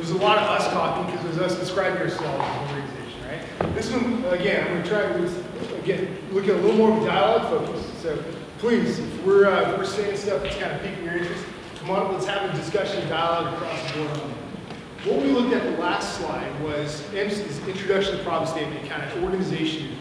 there's a lot of us talking because there's us describing ourselves as an organization, right? This one, again, I'm going to try to, again, look at a little more of a dialogue focus. So please, if we're saying stuff that's kind of piquing your interest, come on up, let's have a discussion, dialogue across the board on it. What we looked at the last slide was MC's introduction to problem statement, kind of organization,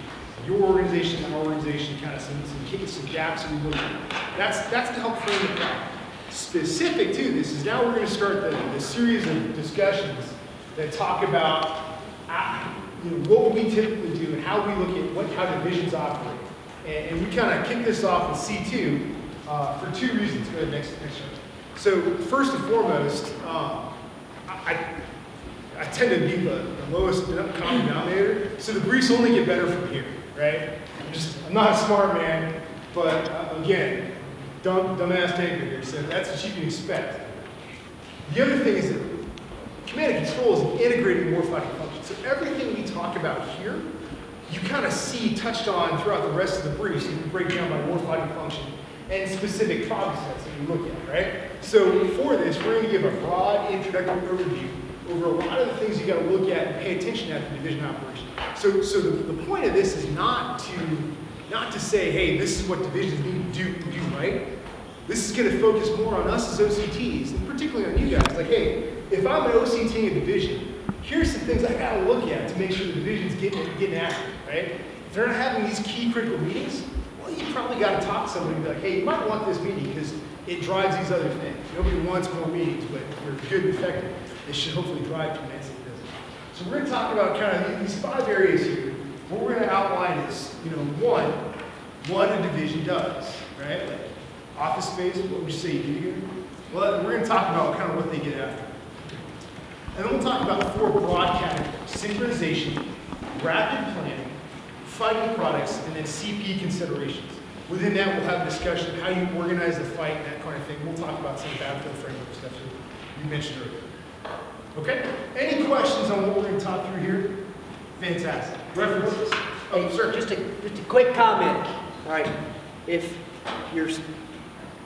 your organization, our organization, kind of some gaps we looked at. That's to help frame the problem. Specific to this is now we're going to start the series of discussions that talk about what we typically do and how we look at how divisions operate. And we kind of kick this off with C2 for two reasons. Go ahead, next one. So first and foremost, I tend to be the lowest common denominator, so the briefs only get better from here, right? I'm not a smart man, but again, dumbass taker here, so that's what you can expect. The other thing is that command and control is an integrated warfighting function. So everything we talk about here, you kind of see touched on throughout the rest of the briefs, and we break down by warfighting function and specific problem sets that we look at, right? So for this, we're going to give a broad introductory overview over a lot of the things you got to look at and pay attention at the division operation. So the point of this is not to say, hey, this is what divisions need to do right. This is going to focus more on us as OCTs, and particularly on you guys. Like, hey, if I'm an OCT in a division, here's some things I got to look at to make sure the division's getting after it, right? If they're not having these key critical meetings, well, you probably got to talk to somebody and be like, hey, you might want this meeting because it drives these other things. Nobody wants more meetings, but if they're good and effective, they should hopefully drive command center business. So we're going to talk about kind of these 5 areas here. What we're going to outline is, one, what a division does, right? Like office space, what would you say you do here? Well, we're going to talk about kind of what they get after. And then we'll talk about 4 broad categories: synchronization, rapid planning, fighting products, and then CP considerations. Within that, we'll have a discussion of how you organize the fight and that kind of thing. We'll talk about some battlefield framework stuff that you mentioned earlier. Okay? Any questions on what we're going to talk through here? Fantastic. References? Oh, sir. Just a quick comment. All right. If you're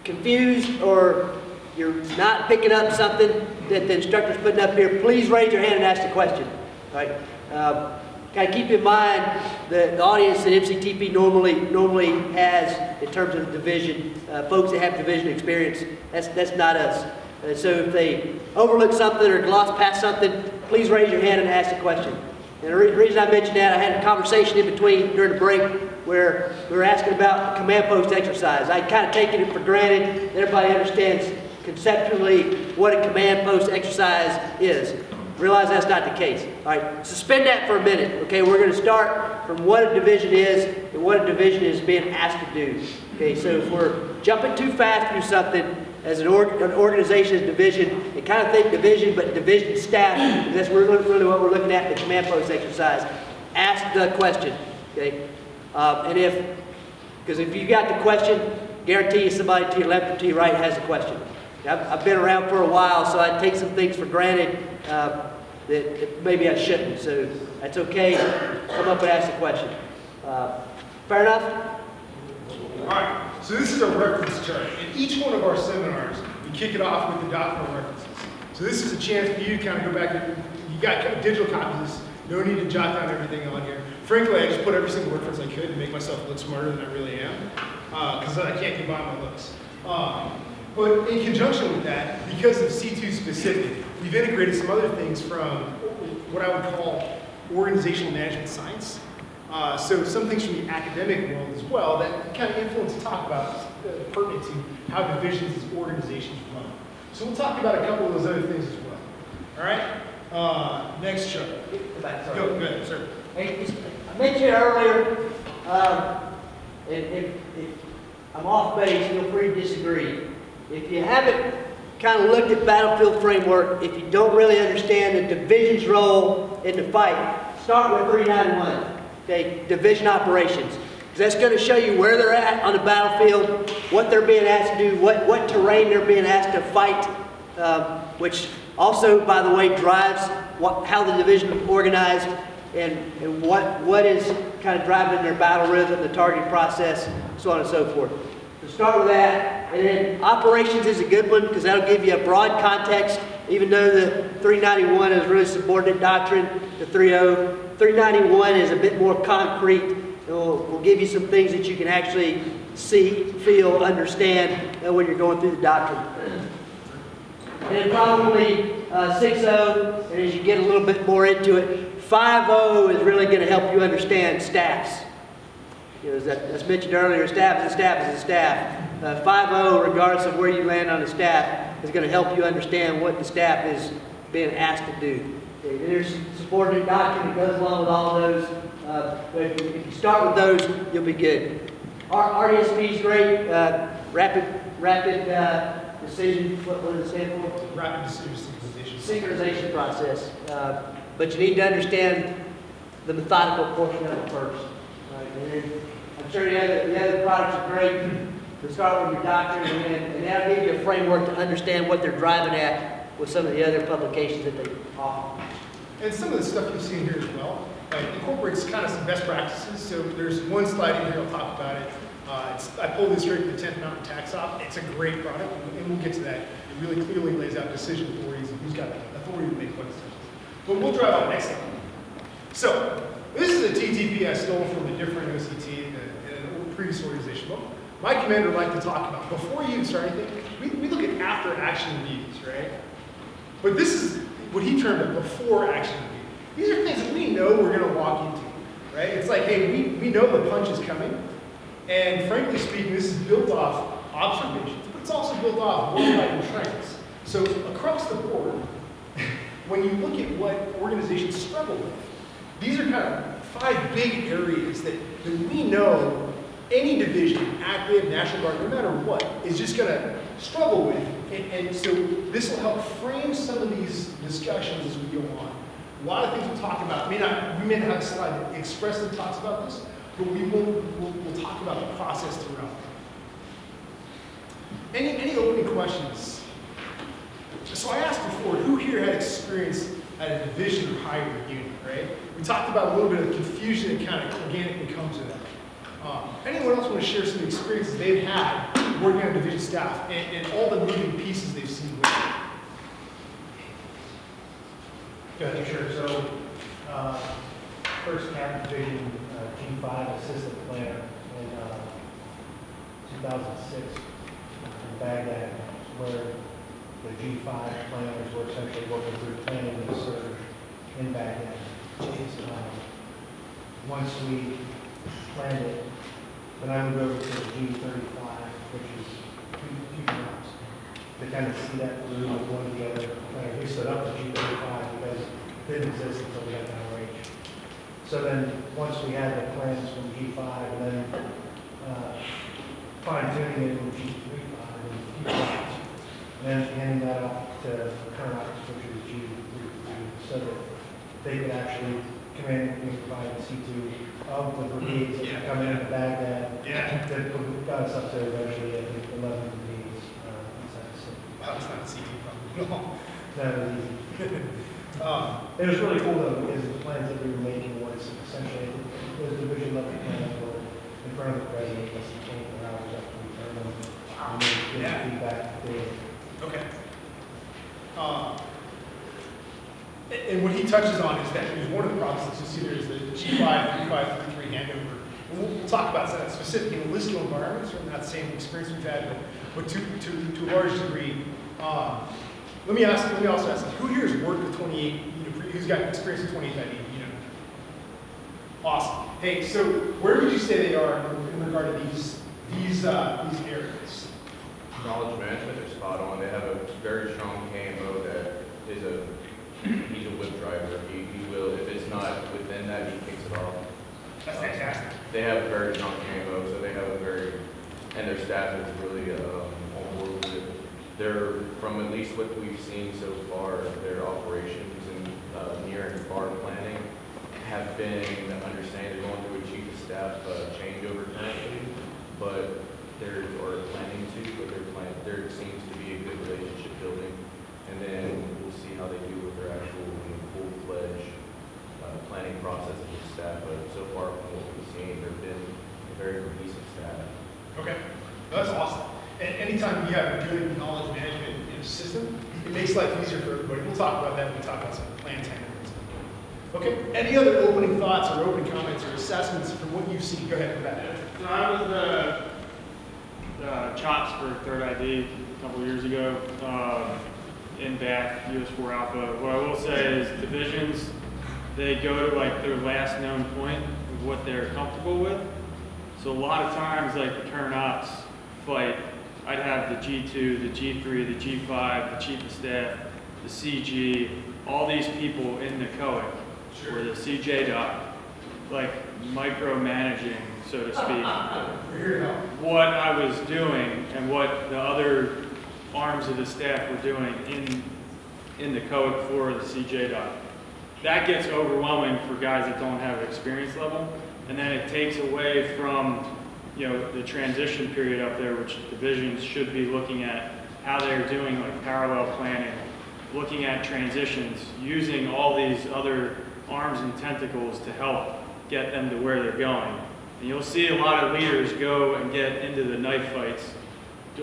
confused or you're not picking up something that the instructor's putting up here, please raise your hand and ask the question. All right. Kind of keep in mind the audience that MCTP normally has in terms of division, folks that have division experience. That's not us. So if they overlook something or gloss past something, please raise your hand and ask the question. And the reason I mentioned that, I had a conversation in between during the break where we were asking about the command post exercise. I'd kind of taken it for granted that everybody understands conceptually what a command post exercise is. Realize that's not the case. All right, suspend that for a minute. Okay, we're going to start from what a division is and what a division is being asked to do. Okay, so if we're jumping too fast through something as an organization, as division, and kind of think division, but division staff, that's really what we're looking at in the command post exercise. Ask the question. Okay, because if you got the question, guarantee you somebody to your left or to your right has the question. I've been around for a while, so I take some things for granted that maybe I shouldn't. So that's okay. Come up and ask the question. Fair enough? All right. So this is a reference chart. In each one of our seminars, we kick it off with the doctrinal references. So this is a chance for you to kind of go back and you got digital copies of this. No need to jot down everything on here. Frankly, I just put every single reference I could to make myself look smarter than I really am, because I can't get by my looks. But in conjunction with that, because of C2 specific, we've integrated some other things from what I would call organizational management science. So some things from the academic world as well that kind of influence and talk about pertinent to how divisions as organizations run. So we'll talk about a couple of those other things as well. All right? Next chart. Go ahead, sir. Hey, I mentioned earlier, if I'm off base, feel free to disagree. If you haven't kind of looked at battlefield framework, if you don't really understand the division's role in the fight, start with 391. Okay, division operations. Because that's going to show you where they're at on the battlefield, what they're being asked to do, what terrain they're being asked to fight, which also, by the way, drives how the division is organized and what is kind of driving their battle rhythm, the targeting process, so on and so forth. So start with that. And then operations is a good one because that'll give you a broad context even though the 391 is really subordinate doctrine, the 391 is a bit more concrete. We'll give you some things that you can actually see, feel, understand when you're going through the doctrine. And then probably 6.0, and as you get a little bit more into it, 5.0 is really going to help you understand staffs. You know, as mentioned earlier, staff is a staff is a staff. 5.0, regardless of where you land on the staff, is going to help you understand what the staff is being asked to do. Okay, there's subordinate doctrine that goes along with all of those. But if you start with those, you'll be good. RDSP is great. Rapid decision. What does it stand for? Rapid decision Synchronization process. But you need to understand the methodical portion of it first. Right? And then I'm sure the other products are great. To start with your doctrine, and that'll give you a framework to understand what they're driving at with some of the other publications that they offer. And some of the stuff you've seen here as well incorporates kind of some best practices. So there's one slide in here, I'll talk about it. I pulled this straight from the 10th Mountain Tax Op. It's a great product, and we'll get to that. It really clearly lays out decision authorities and who's got the authority to make what decisions. But we'll drive on next time. So this is a TTP I stole from a different OCT, the previous organization. Well, my commander liked to talk about, before you even start anything, we look at after action reviews, right? But this is what he termed a before action review. These are things that we know we're going to walk into, right? It's like, hey, we know the punch is coming. And frankly speaking, this is built off observations, but it's also built off warfighting and trends. So across the board, when you look at what organizations struggle with, these are kind of 5 big areas that we know any division, active, National Guard, no matter what, is just going to struggle with. And so this will help frame some of these discussions as we go on. A lot of things we'll talk about, we may not have a slide that expressly talks about this, but we'll talk about the process throughout. Any opening questions? So I asked before, who here had experience at a division or higher unit, right? We talked about a little bit of the confusion that kind of organically comes with that. Anyone else want to share some experiences they've had working on division staff and all the moving pieces they've seen with it? Go ahead. Sure. So, first Captain Division G5 Assistant Planner in 2006 in Baghdad, where the G5 planners were essentially working through planning the surge in Baghdad. Once we planned it, then I moved over to the G35, which is two rounds, to kind of see that through with one together. We set up the G35 because it didn't exist until we got down range. So then, once we had the plans from G5, and then fine-tuning it in G35 and G5, and then handing that off to the current office, which is G33, so that they could actually come in and provide the C2 of the brigades that come in Baghdad. Yeah. That got us up to eventually, I think, 11 brigades inside the city. Wow, it's not a CT problem. That was easy. It was really cool though, because the plans that we were making was essentially, it was division level plans were in front of the president, that's the 24 hours after we turned them. And then get feedback daily. Okay. And what he touches on is that there's one of the processes you see there is the G5, 35, 33 handover. And we'll talk about that specifically in listicle environments, from that same experience we've had, but to a large degree. Let me also ask, who here has worked with 28, who's got experience with 28 unit? Awesome. Hey, so where would you say they are in regard to these areas? Knowledge management is spot on. They have a very strong KMO that is he's a whip driver. He will, if it's not within that, he kicks it off. That's fantastic. They have a very strong KMO, so they have a very, and their staff is really on board with it. They're, from at least what we've seen so far, their operations and near and far planning have been understanding. They're going through a chief of staff changeover currently, but or planning to, but there seems to be a good relationship building. And then we'll see how they do with their actual full-fledged planning process of the staff. But so far from what we've seen, they've been a very cohesive staff. Okay, well, that's awesome. And anytime you have a good knowledge management system, it makes life easier for talk about that when we talk about some of the plan tenants. Okay, any other opening thoughts or opening comments or assessments from what you've seen? Go ahead, Matt. So I was the CHOPS for Third ID a couple of years ago in Bath, US4 Alpha. What I will say is divisions, they go to like their last known point of what they're comfortable with. So a lot of times, like the current ops fight, I'd have the G2, the G3, the G5, the chief of staff, the CG, all these people in the COIC, or the CJ doc, like micromanaging, so to speak, what I was doing and what the other arms of the staff were doing in the COIC for the CJ doc. That gets overwhelming for guys that don't have experience level, and then it takes away from the transition period up there, which divisions should be looking at how they're doing like parallel planning, looking at transitions, using all these other arms and tentacles to help get them to where they're going. And you'll see a lot of leaders go and get into the knife fights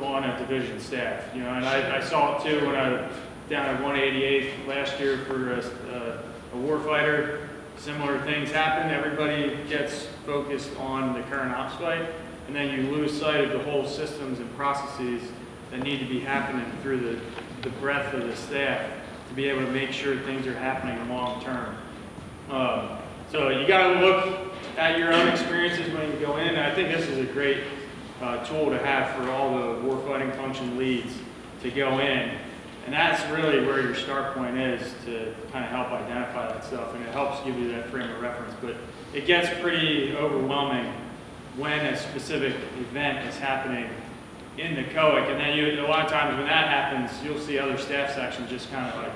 on a division staff. And I saw it too when I was down at 188th last year for a warfighter. Similar things happen. Everybody gets focused on the current ops fight, and then you lose sight of the whole systems and processes that need to be happening through the breadth of the staff to be able to make sure things are happening long term. So you got to look at your own experiences when you go in. I think this is a great tool to have for all the warfighting function leads to go in. And that's really where your start point is to kind of help identify that stuff, and it helps give you that frame of reference. But it gets pretty overwhelming when a specific event is happening in the COIC, and then a lot of times when that happens, you'll see other staff sections just kind of like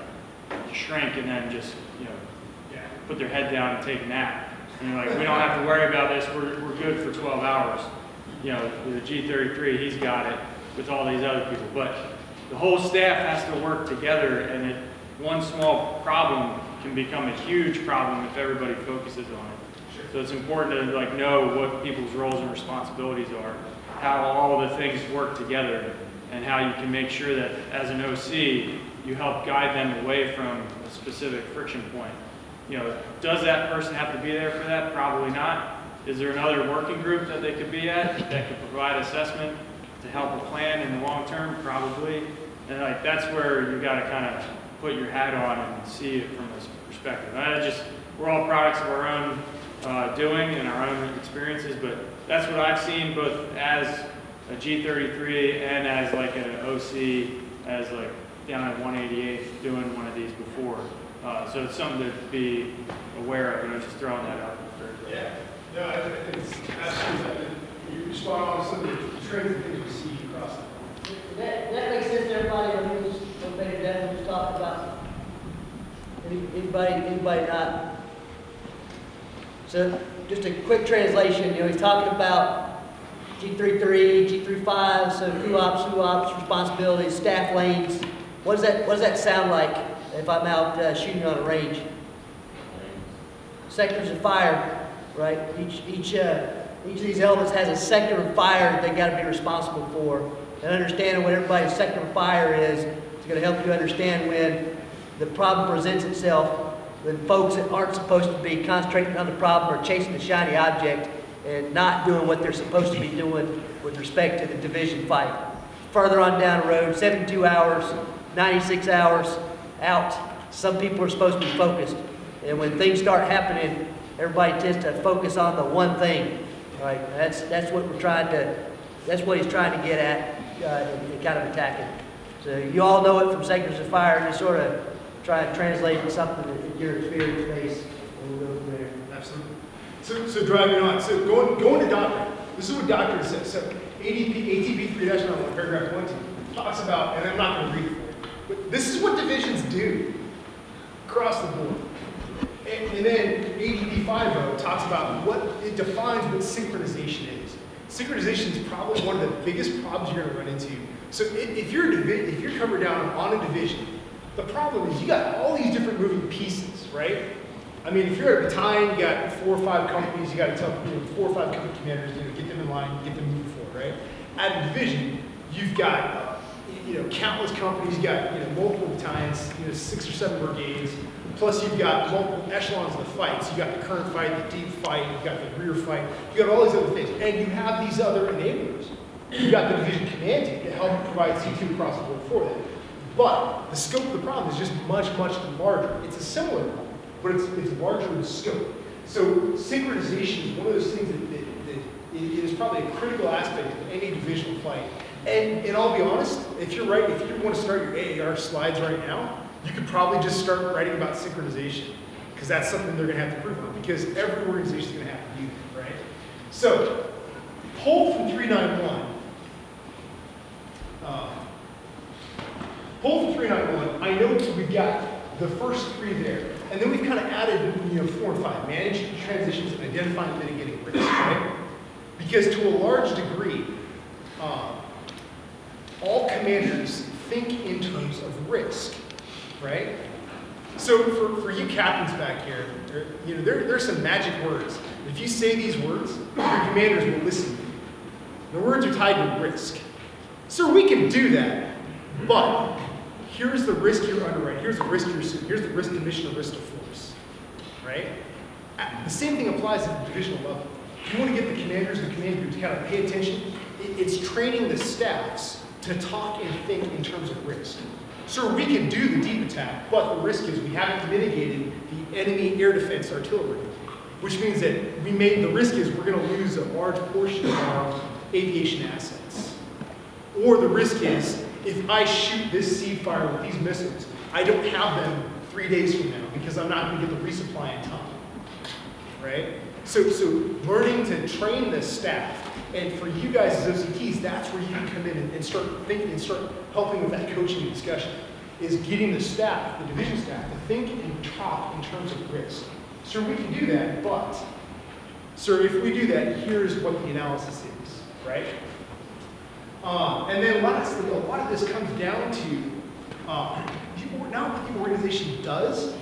shrink and then just put their head down and take a nap. And you're like, we don't have to worry about this. We're good for 12 hours. The G33, he's got it with all these other people, but the whole staff has to work together, and one small problem can become a huge problem if everybody focuses on it. So it's important to know what people's roles and responsibilities are, how all the things work together, and how you can make sure that as an OC, you help guide them away from a specific friction point. Does that person have to be there for that? Probably not. Is there another working group that they could be at that could provide assessment to help a plan in the long term? Probably. And that's where you got to kind of put your hat on and see it from this perspective. We're all products of our own doing and our own experiences, but that's what I've seen both as a G33 and as like an OC, as like down at 188 doing one of these before. So it's something to be aware of, and I'm just throwing that out there. Yeah. No, I think it's absolutely, you're spot on some of the trends and things we see across the board. That makes sense to everybody. I mean, what Betty Devin was talking about. Anybody not? So just a quick translation. He's talking about G33, G35, so CUOPS responsibilities, staff lanes. What does that sound like if I'm out shooting on a range? Sectors of fire, right? Each of these elements has a sector of fire that they got to be responsible for. And understanding what everybody's sector of fire is going to help you understand when the problem presents itself, when folks that aren't supposed to be concentrating on the problem or chasing the shiny object and not doing what they're supposed to be doing with respect to the division fight. Further on down the road, 72 hours, 96 hours out, some people are supposed to be focused. And when things start happening, everybody tends to focus on the one thing, right? That's what that's what he's trying to get at and kind of attack it. So you all know it from sectors of fire, just sort of try and translate it something in your experience base, and we'll go from there. Absolutely. So driving on, so going to doctrine. This is what doctrine says. So ATP 3-91, paragraph 1 talks about, and I'm not going to read it for you, but this is what divisions do across the board. And then ADP 5.0 talks about it defines what synchronization is. Synchronization is probably one of the biggest problems you're going to run into. So if you're covered down on a division, the problem is you got all these different moving pieces, right? I mean, if you're a battalion, you got 4 or 5 companies, you got to tell 4 or 5 company commanders, get them in line, get them moving forward, right? At a division, you've got countless companies. You got, multiple battalions, 6 or 7 brigades. Plus you've got multiple echelons of the fights. You got the current fight, the deep fight, you've got the rear fight, you got all these other things. And you have these other enablers. You've got the division command team to help provide C2 across the board for that. But the scope of the problem is just much, much larger. It's a similar problem, but it's larger in scope. So synchronization is one of those things that is probably a critical aspect of any divisional fight. And I'll be honest, if you're right, if you want to start your AAR slides right now, you could probably just start writing about synchronization, because that's something they're going to have to prove on, because every organization is going to have to do that, right? So, pull from 391. Pull from 391, I know we've got the first 3 there, and then we've kind of added, 4 and 5, managing transitions and identifying and mitigating risks, right? Because to a large degree, all commanders think in terms of risk, right? So for you captains back here, there's some magic words. If you say these words, your commanders will listen to you. The words are tied to risk. So we can do that, but here's the risk you're underwriting. Here's the risk you're assuming. Here's the risk to mission or risk to force, right? The same thing applies at the divisional level. If you want to get the commanders, the command groups to kind of pay attention, it's training the staffs to talk and think in terms of risk. So we can do the deep attack, but the risk is we haven't mitigated the enemy air defense artillery, which means that the risk is we're going to lose a large portion of our aviation assets. Or the risk is if I shoot this sea fire with these missiles, I don't have them 3 days from now because I'm not going to get the resupply in time, right? So learning to train the staff, and for you guys as OCTs, that's where you can come in and start thinking and start helping with that coaching and discussion, is getting the staff, the division staff, to think and talk in terms of risk. So we can do that, but, sir, if we do that, here's what the analysis is, right? And then lastly, a lot of this comes down to not what the organization does,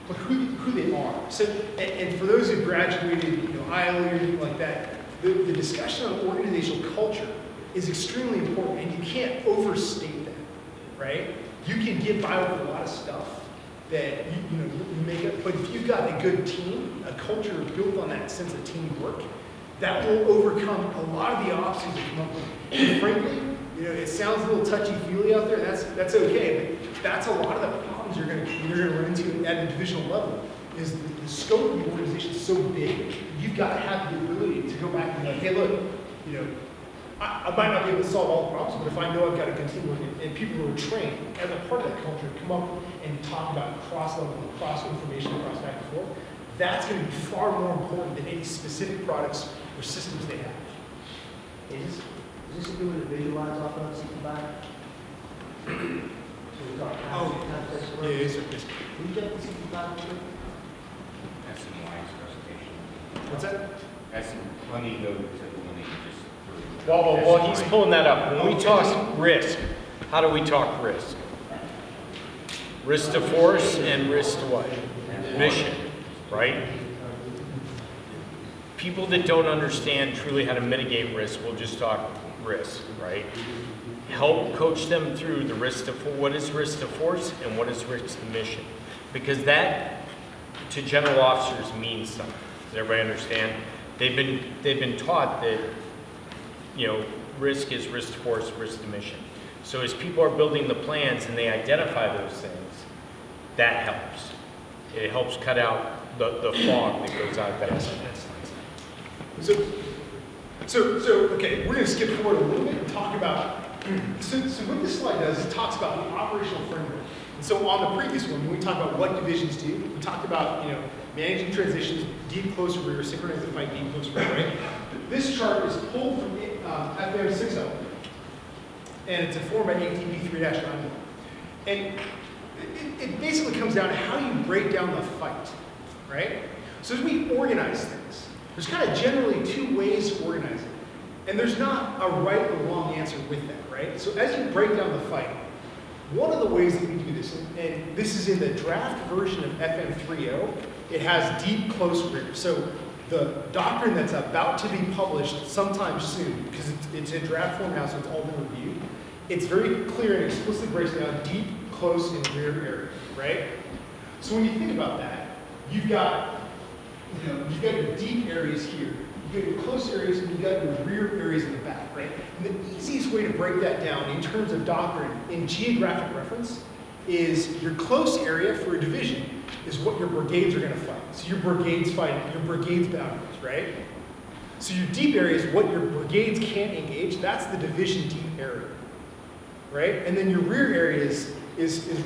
but who they are. So, and for those who graduated, ILE or anything like that, the discussion on organizational culture is extremely important, and you can't overstate that, right? You can get by with a lot of stuff that you make up, but if you've got a good team, a culture built on that sense of teamwork, that will overcome a lot of the obstacles that come up with. And frankly, it sounds a little touchy-feely out there. That's okay, but that's a lot of the problems you're going to run into at the divisional level. Is the scope of the organization is so big, you've got to have the ability to go back and be like, hey, look, I might not be able to solve all the problems, but if I know I've got to continue working, and people who are trained as a part of that culture come up and talk about cross-level, cross-information, cross-back and forth, that's going to be far more important than any specific products or systems they have. Is this a good way to visualize off of CT5? Yeah, yes, sir. Can you jump to CT5? That's in Wyatt's presentation. What's that? That's when you go to the one that you just. Well, he's pulling that up. When we talk risk, how do we talk risk? Risk to force and risk to what? Mission, right? People that don't understand truly how to mitigate risk will just talk risk, right? Help coach them through the risk to what is risk to force and what is risk to mission, because that to general officers means something. Does everybody understand? They've been taught that risk is risk to force, risk to mission. So as people are building the plans and they identify those things, that helps. It helps cut out the fog that goes out there. So okay, we're going to skip forward a little bit and talk about, so what this slide does is it talks about the operational framework. And so on the previous one, when we talked about what divisions do, we talked about, managing transitions, deep close rear, synchronize the fight, deep close rear, right? This chart is pulled from FM 60, and it's informed by ATP 3-91. And it basically comes down to how you break down the fight, right? So as we organize things, there's kind of generally 2 ways to organize it. And there's not a right or wrong answer with that, right? So as you break down the fight, one of the ways that we do this, and this is in the draft version of FM 3.0, it has deep close rear. So the doctrine that's about to be published sometime soon, because it's in draft form now, so it's all been reviewed, it's very clear and explicitly breaks down deep, close, and rear area, right? So when you think about that, you've got your deep areas here, you've got your close areas, and you've got your rear areas in the back, right? And the easiest way to break that down in terms of doctrine in geographic reference is your close area for a division is what your brigades are going to fight. So your brigades fight, your brigades boundaries, right? So your deep area is what your brigades can't engage. That's the division deep area, right? And then your rear area is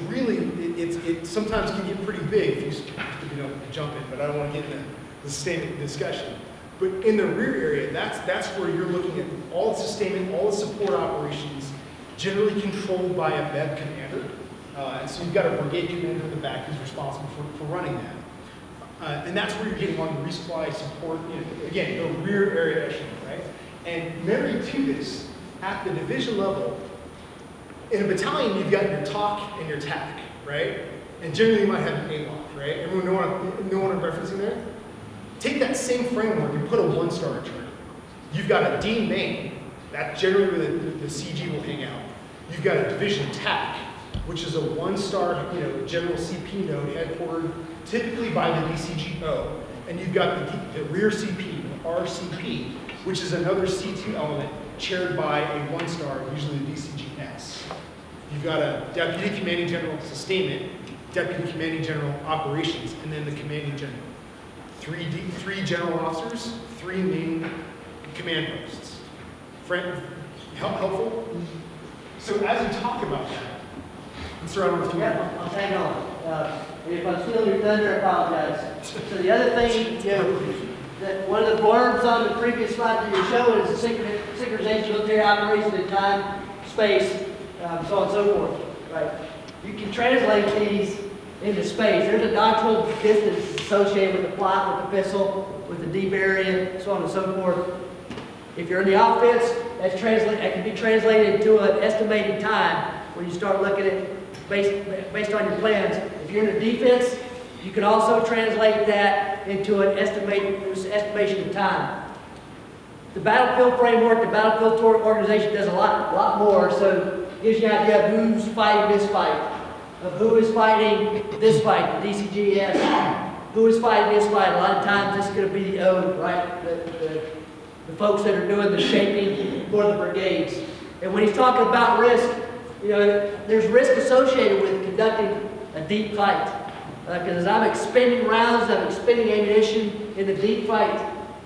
really, it sometimes can get pretty big if you don't jump in, but I don't want to get into the sustainment discussion. But in the rear area, that's where you're looking at all the sustainment, all the support operations, generally controlled by a MEB commander. And so you've got a brigade commander in the back who's responsible for running that. And that's where you're getting on the resupply support, again, the rear area echelon, right? And married to this, at the division level, in a battalion, you've got your TOC and your TAC, right? And generally you might have an ALOC, right? Everyone know what I'm referencing there? Take that same framework and put a one-star in charge. You've got a D main, that generally where the CG will hang out. You've got a division TAC, which is a one-star, general CP node headquartered typically by the DCGO. And you've got the rear CP, the RCP, which is another C2 element chaired by a one-star, usually the DCGS. You've got a Deputy Commanding General Sustainment, Deputy Commanding General Operations, and then the Commanding General. Three general officers, 3 main command posts. Helpful? So as we talk about that, Mr. Edwards, Yeah, I'll tag on. And if I'm stealing your thunder, I apologize. So the other thing, that one of the blurbs on the previous slide that you're showing is the synchronization of military operation in time, space, so on and so forth, right? You can translate these into space. There's a doctrinal distance associated with the plot, with the pistol, with the deep area, so on and so forth. If you're in the offense, that can be translated to an estimated time when you start looking at based on your plans. If you're in the defense, you can also translate that into an estimation of time. The battlefield framework, the battlefield organization does a lot more, so it gives you an idea of who's fighting this fight, of who is fighting this fight, the DCGS, who is fighting this fight. A lot of times this is going to be the O, right? The folks that are doing the shaping for the brigades. And when he's talking about risk, there's risk associated with conducting a deep fight. Because as I'm expending rounds, I'm expending ammunition in the deep fight.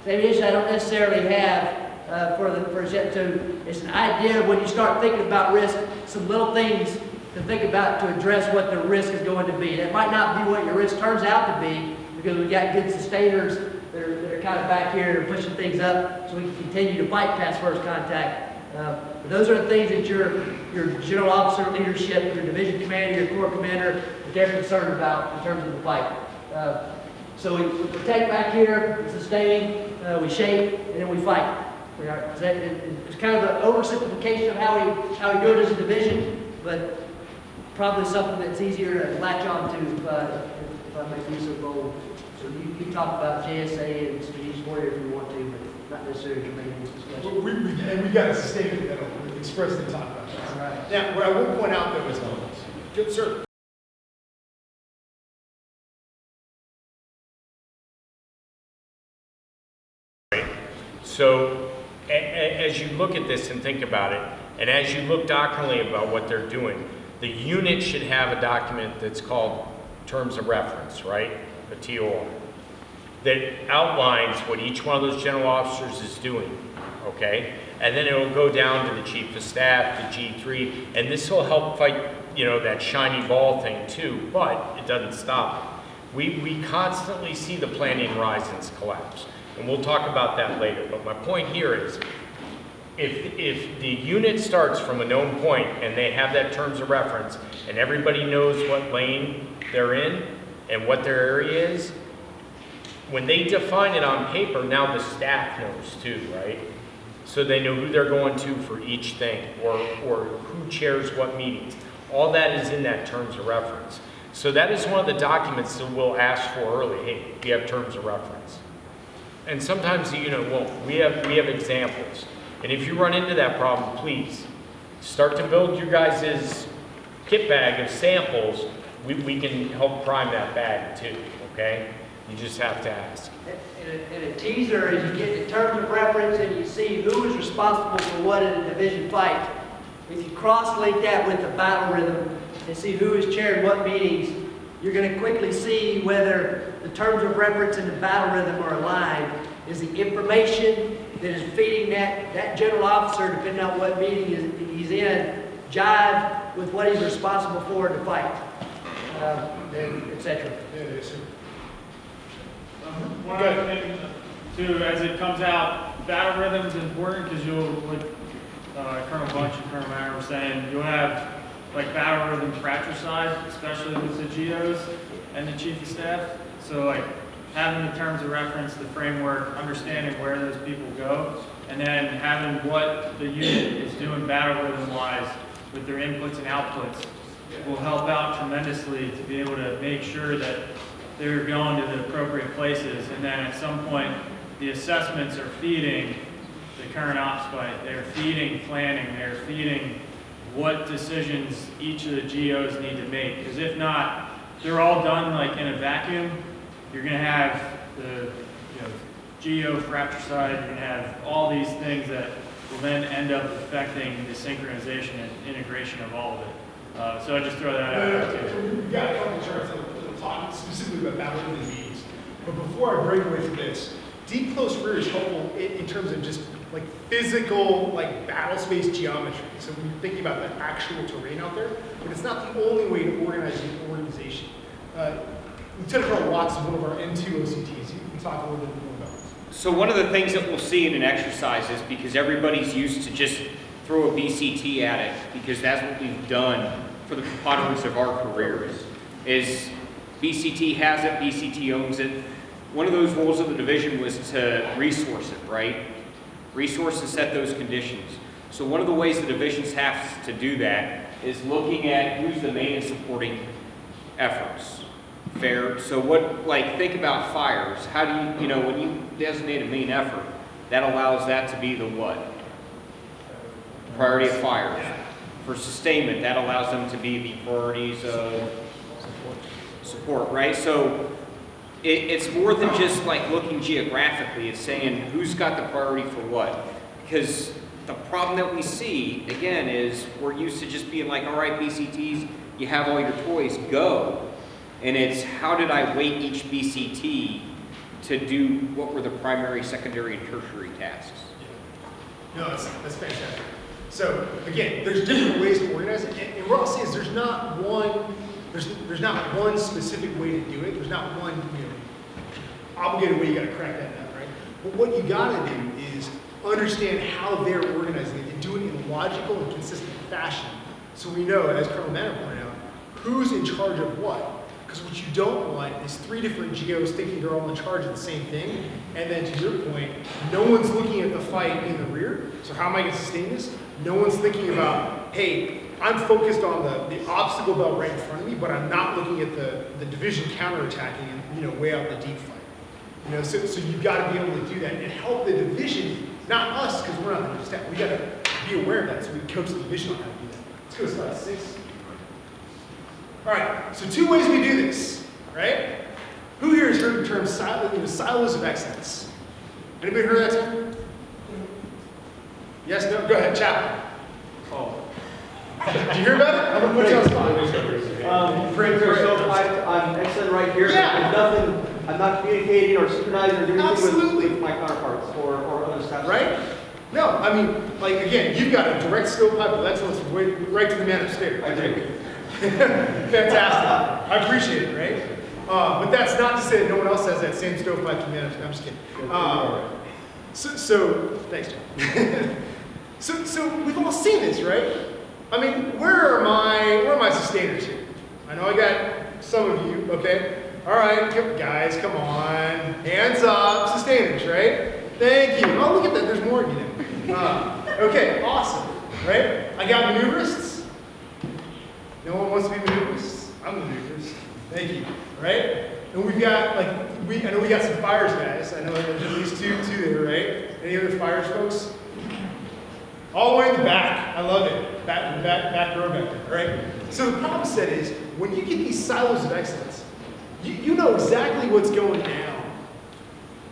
The ammunition I don't necessarily have for a jet. So it's an idea when you start thinking about risk, some little things to think about to address what the risk is going to be. That might not be what your risk turns out to be, because we've got good sustainers that are kind of back here and pushing things up so we can continue to fight past first contact. But those are the things that your general officer leadership, your division commander, your corps commander, they're concerned about in terms of the fight. So we protect back here, we sustain, we shape, and then we fight. It's kind of an oversimplification of how we do it as a division, but probably something that's easier to latch on to if I make use of bold. So you talk about JSA and strategic warrior if you want to, but not necessarily to make this discussion. and we've got a statement that'll expressly talk about that. All right. Now, what I will point out though is, good sir. So as you look at this and think about it, and as you look doctrinally about what they're doing, the unit should have a document that's called Terms of Reference, right? A TOR, that outlines what each one of those general officers is doing, okay? And then it will go down to the Chief of Staff, the G3, and this will help fight, that shiny ball thing too, but it doesn't stop. We constantly see the planning horizons collapse. And we'll talk about that later. But my point here is, if the unit starts from a known point and they have that terms of reference and everybody knows what lane they're in and what their area is, when they define it on paper, now the staff knows too, right? So they know who they're going to for each thing or who chairs what meetings. All that is in that terms of reference. So that is one of the documents that we'll ask for early. Hey, do you have terms of reference? And sometimes the unit won't. We have examples. And if you run into that problem, please start to build you guys' kit bag of samples, we can help prime that bag too, okay? You just have to ask. And a teaser is you get the terms of reference and you see who is responsible for what in a division fight. If you cross-link that with the battle rhythm and see who is chairing what meetings, you're going to quickly see whether the terms of reference and the battle rhythm are aligned. Is the information that is feeding that general officer, depending on what meeting he's in, jive with what he's responsible for in the fight, and et cetera. Yeah, yes, sir. One other thing, too, as it comes out, battle rhythm is important because Colonel Bunch and Colonel Mayer were saying, you'll have like battle rhythm fratricide, especially with the GOs and the chief of staff. So like having the terms of reference, the framework, understanding where those people go, and then having what the unit is doing battle rhythm-wise with their inputs and outputs will help out tremendously to be able to make sure that they're going to the appropriate places. And then at some point, the assessments are feeding the current ops fight. They're feeding planning. They're feeding what decisions each of the GOs need to make. Because if not, they're all done like in a vacuum. You're going to have the GO fratricide. You're going to have all these things that will then end up affecting the synchronization and integration of all of it. So I just throw that out there too. We've got a couple of charts that will talk specifically about battle rhythm meetings. But before I break away from this, deep close rear is helpful in terms of just like physical, like battle space geometry. So when you're thinking about the actual terrain out there, but it's not the only way to organize an organization. Lieutenant Colonel Watts is one of our N2 OCTs. You can talk a little bit more about this. So one of the things that we'll see in an exercise is because everybody's used to just throw a BCT at it, because that's what we've done for the preponderance of our careers, is BCT has it, BCT owns it. One of those roles of the division was to resource it, right? Resource and set those conditions. So one of the ways the divisions have to do that is looking at who's the main and supporting efforts. Fair. So think about fires. How do you, when you designate a main effort, that allows that to be the what? Priority of fires. For sustainment, that allows them to be the priorities of support, right? So it's more than just like looking geographically. It's saying who's got the priority for what. Because the problem that we see, again, is we're used to just being like, all right, BCTs, you have all your toys, go. And it's how did I weight each BCT to do what were the primary, secondary, and tertiary tasks? No, that's fantastic. So again, there's different ways to organize it, and what I'll say is there's not one specific way to do it. There's not one obligated way you got to crack that nut, right? But what you got to do is understand how they're organizing it and do it in a logical and consistent fashion, so we know, as Colonel Manner pointed out, who's in charge of what. Because what you don't want is three different GOs thinking they're all in charge of the same thing, and then to your point, no one's looking at the fight in the rear. So how am I going to sustain this? No one's thinking about, hey, I'm focused on the obstacle belt right in front of me, but I'm not looking at the division counterattacking and way out the deep fight. So you've got to be able to do that and help the division, not us, because we're not the staff. We got to be aware of that, so we coach the division on how to do that. Let's go to slide 6. All right, so 2 ways we do this, right? Who here has heard the term silos of excellence? Anybody heard that term? Yes, no? Go ahead, Chaplain. Oh. Did you hear about it? I'm going to put you on spot. Perimeter stovepipe, I'm excellent right here. Yeah. There's nothing, I'm not communicating or synchronizing or doing anything Absolutely. with my counterparts or other staff. Right? No, I mean, again, you've got a direct stovepipe of excellence right to the man upstairs. I do. Fantastic. I appreciate it, right? But that's not to say that no one else has that same stovepipe to manage. I'm just kidding. So thanks, John. so we've all seen this, right? I mean, where are my sustainers here? I know I got some of you, okay? All right, guys, come on. Hands up, sustainers, right? Thank you. Oh, look at that. There's more of you now. Okay, awesome, right? I got maneuverists. No one wants to be maneuverists? I'm a maneuverist. Thank you. Right? And we've got I know we got some fires guys. I know there's at least two there, right? Any other fires folks? All the way in the back. I love it. back row back there, right? So the problem set is, when you get these silos of excellence, you know exactly what's going down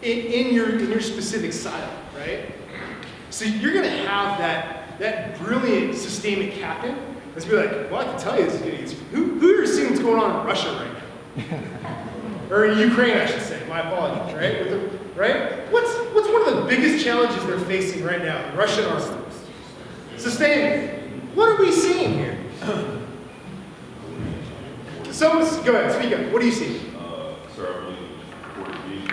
in your specific silo, right? So you're going to have that brilliant sustainment captain that's be like, well, I can tell you this is who here seeing what's going on in Russia right now? Or in Ukraine, I should say. My apologies, right? Right? What's one of the biggest challenges they're facing right now? The Russian army. Sustainment. What are we seeing here? Go ahead, speak up. What do you see? Sir, I believe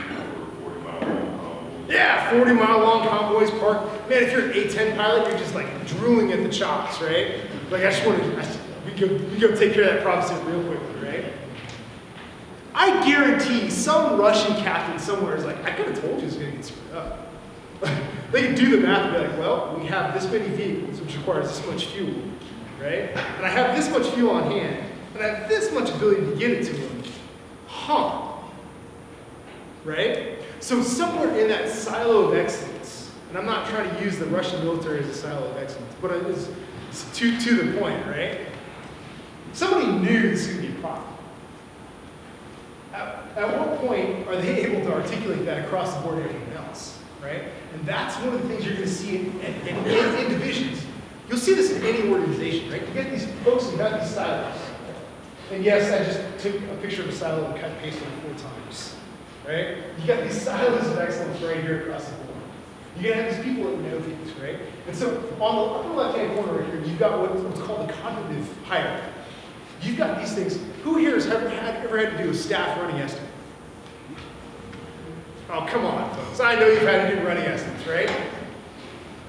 40 mile long. Yeah, 40-mile long convoys parked. Man, if you're an A-10 pilot, you're just like drooling at the chops, right? Like, I just want to, we go take care of that problem set real quickly, right? I guarantee some Russian captain somewhere is like, I could have told you it was going to get screwed up. They can do the math and be like, well, we have this many vehicles, which requires this much fuel, right? And I have this much fuel on hand, and I have this much ability to get it to them. Huh. Right? So somewhere in that silo of excellence, and I'm not trying to use the Russian military as a silo of excellence, but it's to the point, right? Somebody knew this was going to be a problem. At what point are they able to articulate that across the board to everyone else, right? And that's one of the things you're going to see in divisions. You'll see this in any organization, right? You get these folks who got these silos. And yes, I just took a picture of a silo and cut and pasted it 4 times, right? You got these silos of excellence right here across the board. You're going to have these people that know things, right? And so on the upper left-hand corner right here, you've got what's called the cognitive hierarchy. You've got these things. Who here has ever had to do a staff running estimate? Oh, come on, folks. I know you've had to do running estimates, right?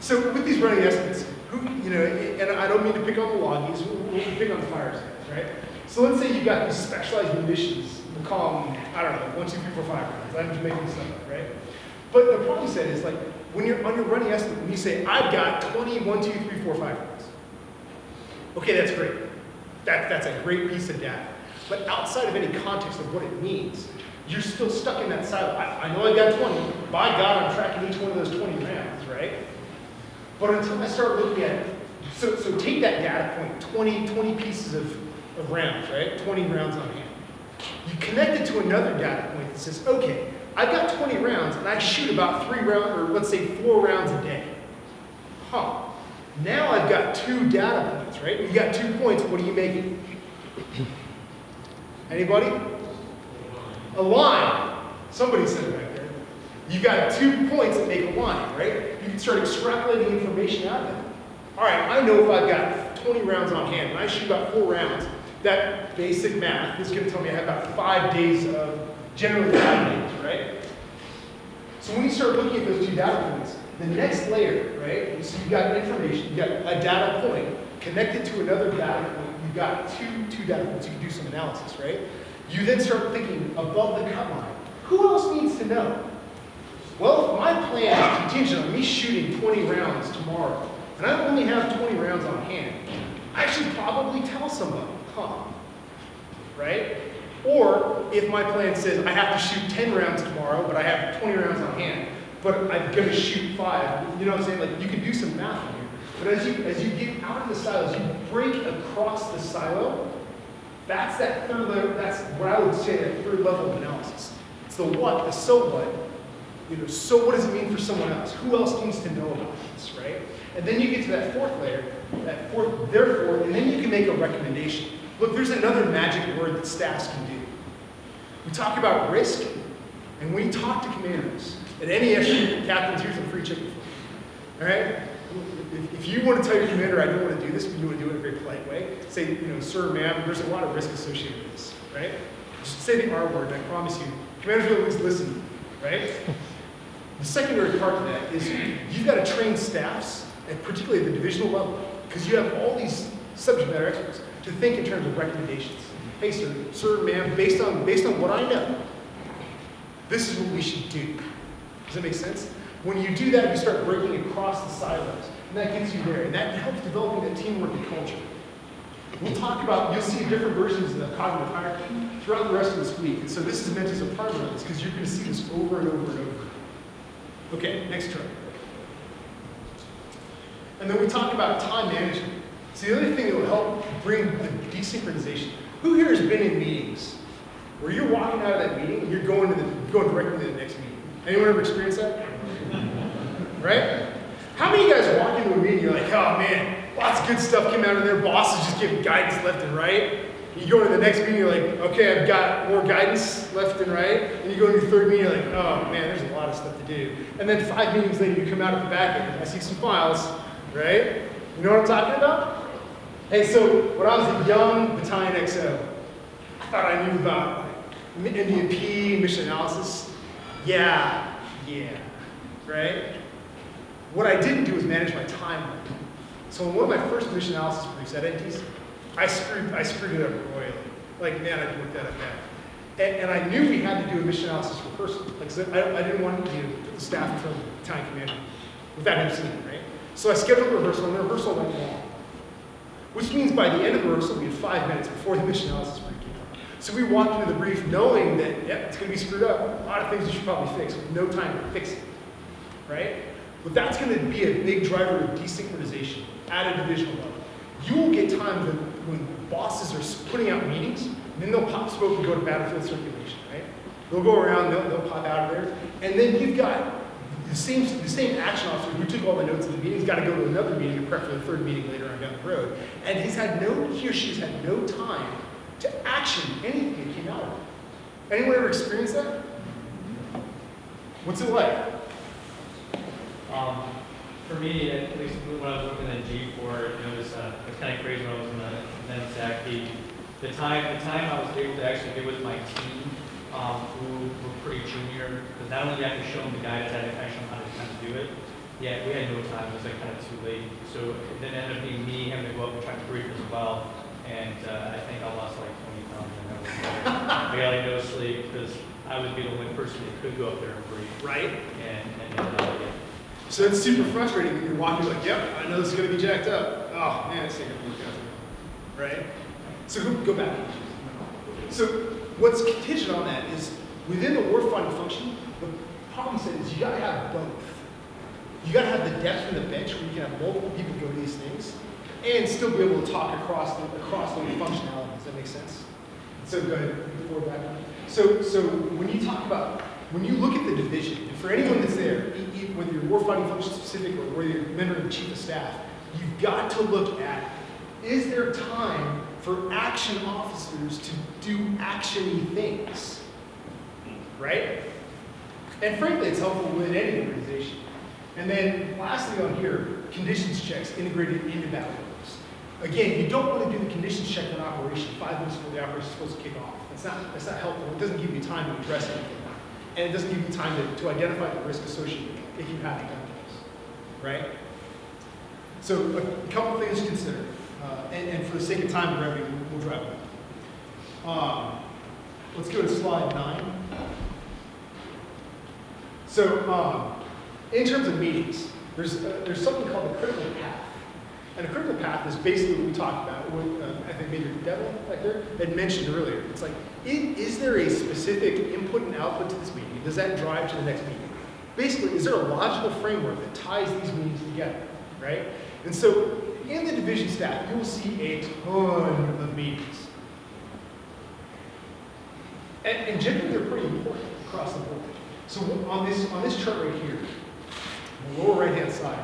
So with these running estimates, and I don't mean to pick on the loggies, we'll pick on the fire staff, right? So let's say you've got these specialized munitions. We'll call them, I don't know, 1, 2, 3, 4, 5 rounds. I'm just making stuff up, right? But the problem set is, like, when you're on your running estimate, when you say, I've got 20, 1, 2, 3, 4, 5 rounds. Okay, that's great. That's a great piece of data. But outside of any context of what it means, you're still stuck in that silo. I know I got 20. By God, I'm tracking each one of those 20 rounds, right? But until I start looking at it, so take that data point, 20 pieces of rounds, right? 20 rounds on hand. You connect it to another data point that says, okay, I've got 20 rounds and I shoot about 3 rounds, or let's say 4 rounds a day. Huh. Now I've got 2 data points, right? You got 2 points, what are you making? Anybody? A line. Somebody said it right there. You've got 2 points that make a line, right? You can start extrapolating information out of it. All right, I know if I've got 20 rounds on hand and I shoot about 4 rounds, that basic math is going to tell me I have about 5 days of, generally 5 days, right? So when you start looking at those 2 data points, the next layer, right? So you've got information, you've got a data point connected to another data point. You've got two data points. You can do some analysis, right? You then start thinking above the cut line. Who else needs to know? Well, if my plan is contingent on me shooting 20 rounds tomorrow, and I only have 20 rounds on hand, I should probably tell somebody, right? Or if my plan says I have to shoot 10 rounds tomorrow, but I have 20 rounds on hand, but I'm going to shoot 5. You know what I'm saying? Like, you can do some math here. But as you get out of the silos, you break across the silo. That's that third level. That's what I would say that third level of analysis. It's the what, the so what. So what does it mean for someone else? Who else needs to know about this, right? And then you get to that 4th layer, that 4th, therefore, and then you can make a recommendation. Look, there's another magic word that staffs can do. We talk about risk, and when you talk to commanders, at any issue, captains, here's some free chicken for you. All right? If you want to tell your commander, I don't want to do this, but you want to do it in a very polite way, say, sir, ma'am, there's a lot of risk associated with this, right? Just say the R word, and I promise you, commanders will always listen, right? The secondary part to that is you've got to train staffs, and particularly at the divisional level, because you have all these subject matter experts, to think in terms of recommendations. Hey, sir, ma'am, based on what I know, this is what we should do. Does that make sense? When you do that, you start breaking across the silos, and that gets you there, and that helps developing that teamwork and culture. We'll talk about, you'll see different versions of the cognitive hierarchy throughout the rest of this week, and so this is meant as a primer of this, because you're going to see this over and over and over. Okay, next chart. And then we talk about time management. So the other thing that will help bring a desynchronization. Who here has been in meetings where you're walking out of that meeting and you're going directly to the next meeting? Anyone ever experienced that? Right? How many of you guys walk into a meeting and you're like, oh man, lots of good stuff came out of there. Boss is just giving guidance left and right. You go to the next meeting, you're like, okay, I've got more guidance left and right. And you go to your third meeting, you're like, oh man, there's a lot of stuff to do. And then 5 meetings later, you come out at the back and I see some files, right? You know what I'm talking about? Hey, so when I was a young battalion XO, I thought I knew about MCTP, mission analysis. Yeah, right? What I didn't do was manage my time. So in one of my first mission analysis briefs at NTC, I screwed it up royally. Like, man, I worked that up bad. And I knew we had to do a mission analysis rehearsal. Like, so I didn't want to put the staff in front of the battalion commander without him seeing it, right? So I scheduled a rehearsal, and the rehearsal went long. Which means by the end of the rehearsal, we had 5 minutes before the mission analysis brief came out. So we walked into the brief knowing that, yep, it's going to be screwed up. A lot of things you should probably fix with no time to fix it, right? But that's going to be a big driver of desynchronization at a divisional level. You will get times when bosses are putting out meetings, and then they'll pop smoke and go to battlefield circulation, right? They'll go around, they'll pop out of there, and then you've got the same action officer who took all the notes of the meeting has got to go to another meeting and prep for the third meeting later on down the road, and he or she's had no time to action anything that came out of it. Anyone ever experienced that? What's it like? For me, at least when I was working at G4, it was kind of crazy when I was in the NSAC. The time I was able to actually get with my team, who were pretty junior, because not only did I have to show them the guidance, I had to actually know how to kind of do it. Yeah, we had no time. It was like kind of too late. So it then ended up being me having to go up and try to brief as well. And I think I lost like 20 pounds. And I got like no sleep because I would be the only person that could go up there and brief. Right? And So it's super frustrating when you're walking like, yep, I know this is going to be jacked up. Oh, man, it's going to be jacked up. Right? So go back. So what's contingent on that is within the warfighting function, the problem set is you got to have both. You got to have the depth from the bench where you can have multiple people go to these things and still be able to talk across the functionality. Does that make sense? So go ahead, forward back. So when you talk about, when you look at the division, and for anyone that's there, whether you're warfighting function specific or whether you're a member of the chief of staff, you've got to look at, is there time for action officers to do action-y things? Right? And frankly, it's helpful within any organization. And then lastly on here, conditions checks integrated into battle orders. Again, you don't want to do the conditions check on operation 5 minutes before the operation is supposed to kick off. That's not helpful. It doesn't give you time to address anything. And it doesn't give you time to identify the risk associated with it if you haven't done this, right? So a couple things to consider. And for the sake of time and brevity, we'll drive it. Let's go to slide 9. So in terms of meetings, there's something called the critical path. And a critical path is basically what we talked about, what I think Major Devlin back there had mentioned earlier. It's like, is there a specific input and output to this meeting? Does that drive to the next meeting? Basically, is there a logical framework that ties these meetings together, right? And so in the division staff, you will see a ton of meetings. And generally, they're pretty important across the board. So on this chart right here, on the lower right-hand side,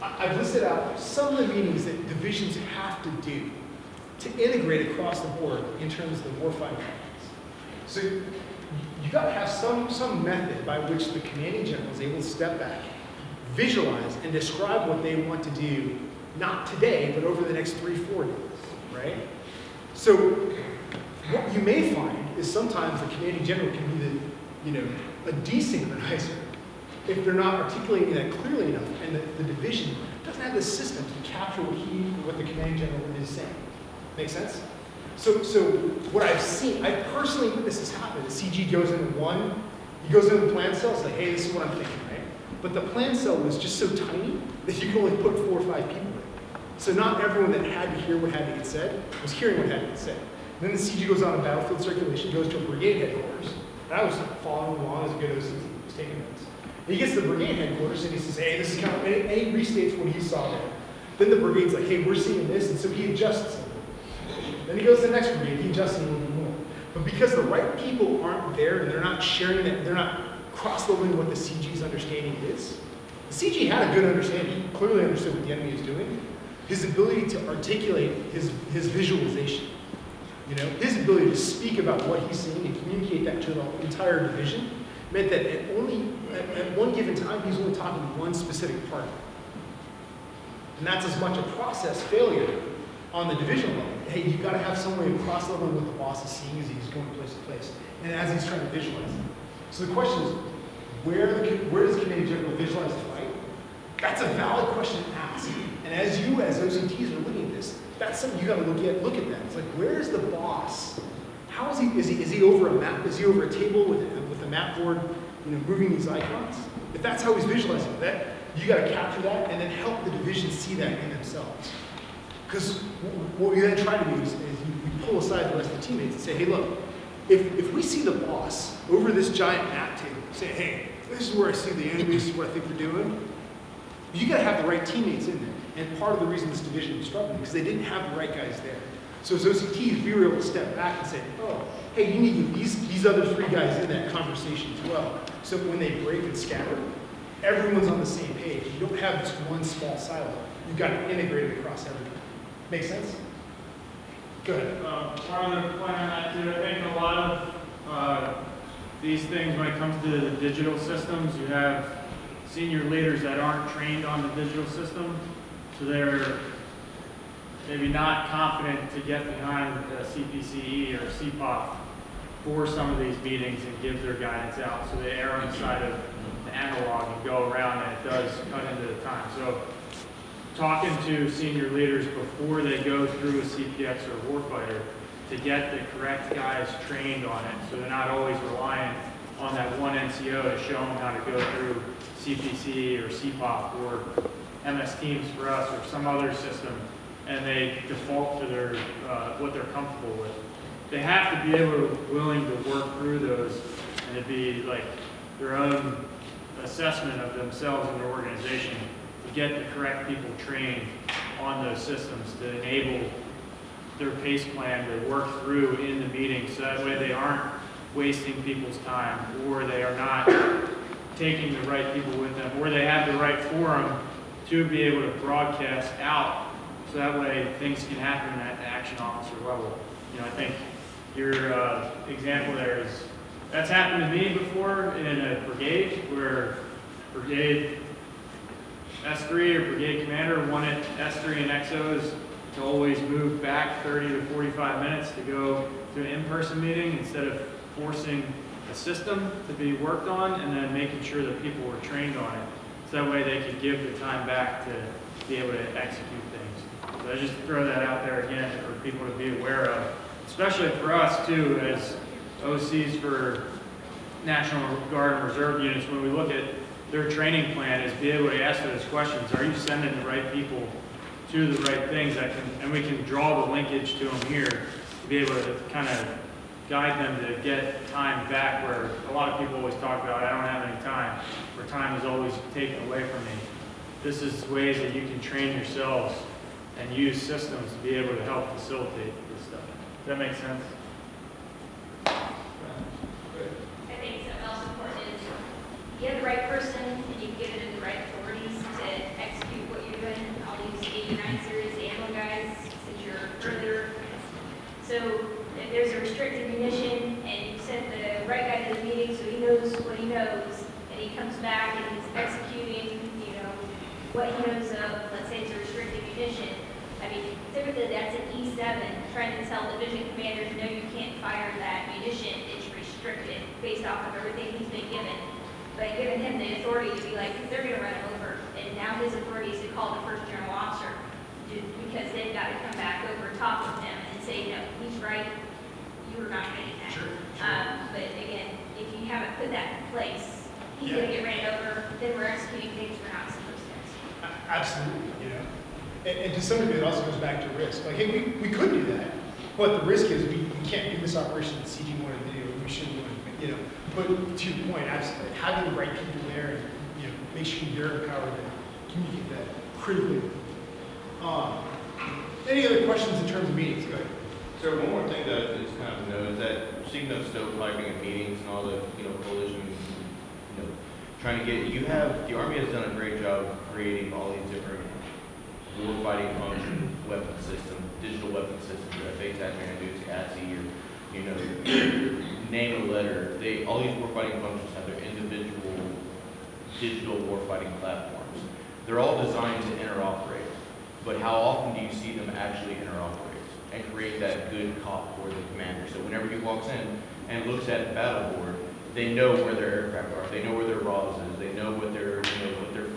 I've listed out some of the meetings that divisions have to do to integrate across the board in terms of the warfighting functions. So you've got to have some method by which the commanding general is able to step back, visualize, and describe what they want to do, not today, but over the next 3-4 days, right? So what you may find is sometimes the commanding general can be a desynchronizer if they're not articulating that clearly enough, and the division doesn't have the system to capture what the commanding general is saying. Make sense? So what I've seen, I've personally witnessed this happen. The CG goes into he goes into the plan cell, it's like, hey, this is what I'm thinking, right? But the plan cell was just so tiny that you could only put 4 or 5 people in. So not everyone that had to hear what had to get said was hearing what had to get said. And then the CG goes on a battlefield circulation, goes to a brigade headquarters. And I was following along as a good OCT, was taking notes. He gets to the brigade headquarters and he says, hey, this is kind of, and he restates what he saw there. Then the brigade's like, hey, we're seeing this, and so he adjusts a little bit. Then he goes to the next brigade, he adjusts a little bit more. But because the right people aren't there and they're not sharing it, they're not cross-leveling what the CG's understanding is. The CG had a good understanding, he clearly understood what the enemy is doing. His ability to articulate his visualization, his ability to speak about what he's seeing and communicate that to the entire division meant that at one given time, he's only talking one specific part of it. And that's as much a process failure on the divisional level. Hey, you've got to have some way of cross-leveling what the boss is seeing as he's going place to place, and as he's trying to visualize it. So the question is, where does the commanding general visualize the fight? That's a valid question to ask. And as you, as OCTs, are looking at this, that's something you got to look at that. It's like, where is the boss? How is he? Is he over a map? Is he over a table with a map board, moving these icons? If that's how he's visualizing that, you got to capture that and then help the division see that in themselves. Because what we then try to do is we pull aside the rest of the teammates and say, hey, look, if we see the boss over this giant map table, say, hey, this is where I see the enemy, this is what I think they're doing, you got to have the right teammates in there. And part of the reason this division was struggling because they didn't have the right guys there. So as OCTs, we were able to step back and say, oh, hey, you need these other 3 guys in that conversation as well. So when they break and scatter, everyone's on the same page. You don't have just one small silo. You've got to integrate it across everything. Make sense? Go ahead. Part of the point on that too, I think a lot of these things, when it comes to the digital systems, you have senior leaders that aren't trained on the digital system, so they're maybe not confident to get behind CPCE or CPOP for some of these meetings and give their guidance out. So they err on the side of the analog and go around, and it does cut into the time. So talking to senior leaders before they go through a CPX or warfighter to get the correct guys trained on it, so they're not always reliant on that one NCO to show them how to go through CPC or CPOP or MS Teams for us or some other system, and they default to their what they're comfortable with. They have to be willing to work through those and to be like their own assessment of themselves and their organization to get the correct people trained on those systems to enable their pace plan to work through in the meeting, so that way they aren't wasting people's time, or they are not taking the right people with them, or they have the right forum to be able to broadcast out, so that way things can happen at the action officer level. I think your example there is, that's happened to me before in a brigade, where brigade S3 or brigade commander wanted S3 and XOs to always move back 30 to 45 minutes to go to an in-person meeting instead of forcing a system to be worked on and then making sure that people were trained on it. So that way they could give the time back to be able to execute things. So I just throw that out there again for people to be aware of, especially for us too, as OCs for National Guard and Reserve units. When we look at their training plan, is be able to ask those questions. Are you sending the right people to the right things that can, and we can draw the linkage to them here to be able to kind of guide them to get time back, where a lot of people always talk about, I don't have any time, where time is always taken away from me. This is ways that you can train yourselves and use systems to be able to help facilitate this stuff. Does that make sense? I think something else important is you have the right person and you give it the right authorities to execute what you're doing. All these 89 series ammo guys, since you're earlier. So if there's a restricted munition and you send the right guy to the meeting so he knows what he knows, and he comes back and he's executing, what he knows of, let's say it's a restricted munition. I mean, typically that's an E7, trying to tell division commanders, no, you can't fire that munition, it's restricted based off of everything he's been given. But giving him the authority to be like, because they're going to run him over, and now his authority is to call the first general officer, because they've got to come back over top of him and say, no, he's right, you were not getting that. Sure. But again, if you haven't put that in place, he's going to get ran over, then we're executing things we're not supposed to execute. Absolutely, and to some degree, it also goes back to risk. Like, hey, we could do that, but the risk is we can't do this operation that CG wanted to do, we shouldn't want to, But to your point, absolutely, having the right people there, and make sure you're empowered to communicate that critically. Any other questions in terms of meetings? Go ahead. So one more thing that is kind of known is that speaking of stovepiping and meetings and all the, coalition, trying to get, the Army has done a great job creating all these different warfighting function weapon systems, digital weapon systems, FATAC, Manduce, ATSI, or, name a letter. All these warfighting functions have their individual digital warfighting platforms. They're all designed to interoperate, but how often do you see them actually interoperate and create that good cop for the commander? So whenever he walks in and looks at the battle board, they know where their aircraft are, they know where their RAWs is, they know what their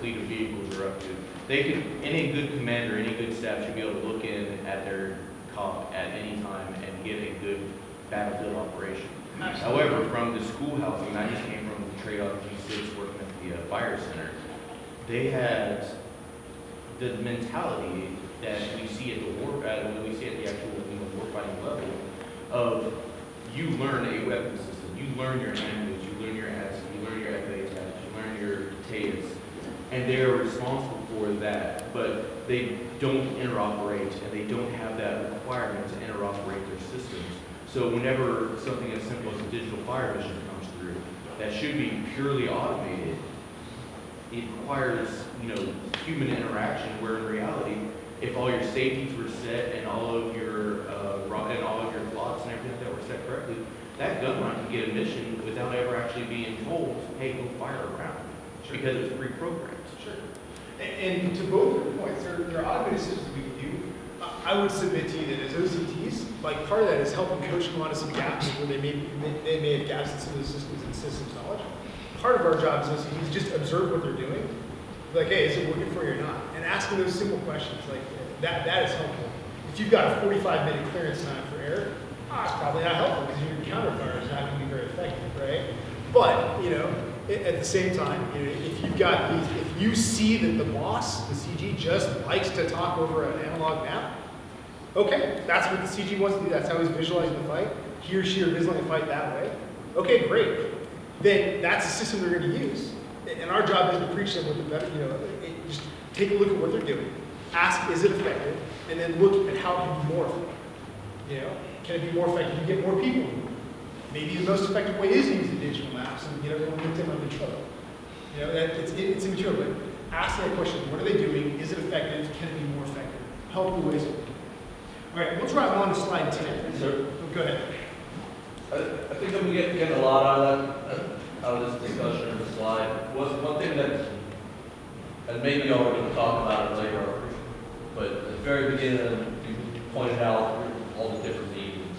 fleet of vehicles are up to. Any good commander, any good staff should be able to look in at their cop at any time and get a good battlefield operation. However, from the schoolhousing, I just came from the trade off G6 working at the fire center. They had the mentality that we see at the actual warfighting level of you learn a weapon system, you learn your ambulance, you learn your ASC, you learn your FATAC, you learn your TAS, and they are responsible for that, but they don't interoperate and they don't have that requirement to interoperate their systems. So whenever something as simple as a digital fire mission comes through that should be purely automated, it requires, human interaction, where in reality, if all your safeties were set and all of your plots and everything that were set correctly, that gun line can get a mission without ever actually being told, hey, go fire around, because it's pre-programmed. Sure. And to both your points, there are automated systems we can do. I would submit to you that as OCTs, like part of that is helping coach them onto some gaps where they may have gaps in some of the systems and systems knowledge. Part of our job as OCTs is just observe what they're doing. Like, hey, is it working for you or not? And asking those simple questions, like that is helpful. If you've got a 45-minute clearance time for air, it's probably not helpful because your counterfire is not going to be very effective, right? But, at the same time, if you've got if you see that the boss, the CG, just likes to talk over an analog map, okay, that's what the CG wants to do. That's how he's visualizing the fight. He or she are visualizing the fight that way. Okay, great. Then that's the system they're going to use. And our job is to preach them with the better, just take a look at what they're doing. Ask, is it effective? And then look at how it can be more effective. Can it be more effective? You get more people. Maybe the most effective way is to use the digital maps and get everyone with them under control. It's immaterial, but asking that question, what are they doing? Is it effective? Can it be more effective? Helpful ways of doing it. All right, let's drive on to slide 10. Sir? Go ahead. I think I'm getting a lot out of this discussion of the slide. One thing that, and maybe y'all are going to talk about it later, but at the very beginning, you pointed out all the different meetings.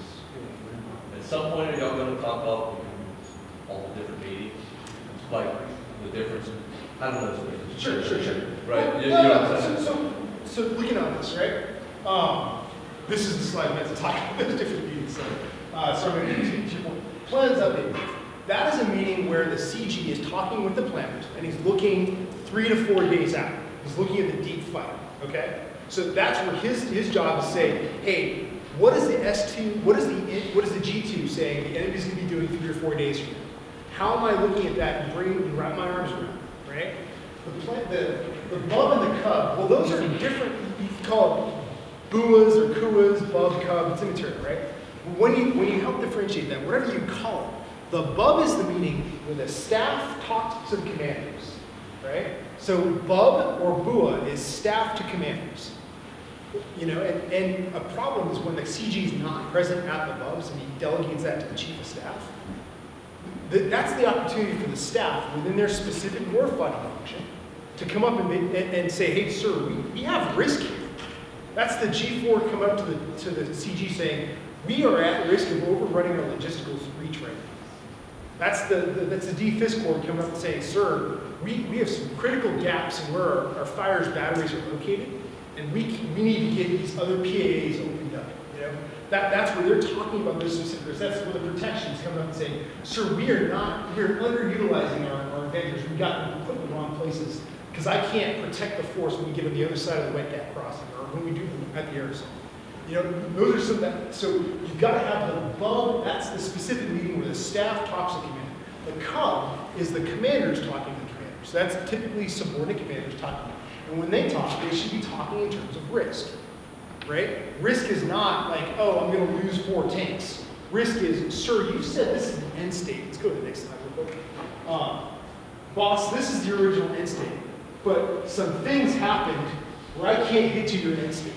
At some point, are y'all going to talk about all the different meetings? Like the difference, I don't know. Sure. Right? So looking at this, right? This is the slide meant to talk about those different meetings. So I'm going to get to your point. Plans update. That is a meeting where the CG is talking with the planners and he's looking 3 to 4 days out. He's looking at the deep fight. Okay? So that's where his job is saying, hey, what is the S2, what is the G2 saying the enemy's going to be doing 3 or 4 days from now? How am I looking at that and wrap my arms around, right? The bub and the cub, well, those are different, you can call them buas or kuas, bub, cub, it's immaterial, right? When you help differentiate them, whatever you call it, the bub is the meeting where the staff talks to the commanders, right? So bub or bua is staff to commanders. And a problem is when the CG is not present at the bubs and he delegates that to the chief of staff. That's the opportunity for the staff within their specific warfighting function to come up and say, hey, sir, we have risk here. That's the G4 coming up to the CG saying, we are at risk of overrunning our logistical reach right now. That's the DFIS Corps coming up and saying, sir, we have some critical gaps in where our fires batteries are located, and we need to get these other PAAs opened up. That's where they're talking about those specific risks. That's where the protection's coming up and saying, sir, we're underutilizing our vendors. We've got them put in the wrong places because I can't protect the force when we get on the other side of the wet gap crossing or when we do them at the aerosol. Those are some that, so you've got to have the bub, that's the specific meeting where the staff talks to the commander. The cub is the commanders talking to the commanders. So that's typically subordinate commanders talking. And when they talk, they should be talking in terms of risk, right? Risk is not like, oh, I'm going to lose 4 tanks. Risk is, sir, you've said this is the end state. Let's go to the next slide real quick. Boss, this is the original end state, but some things happened where I can't get to your end state.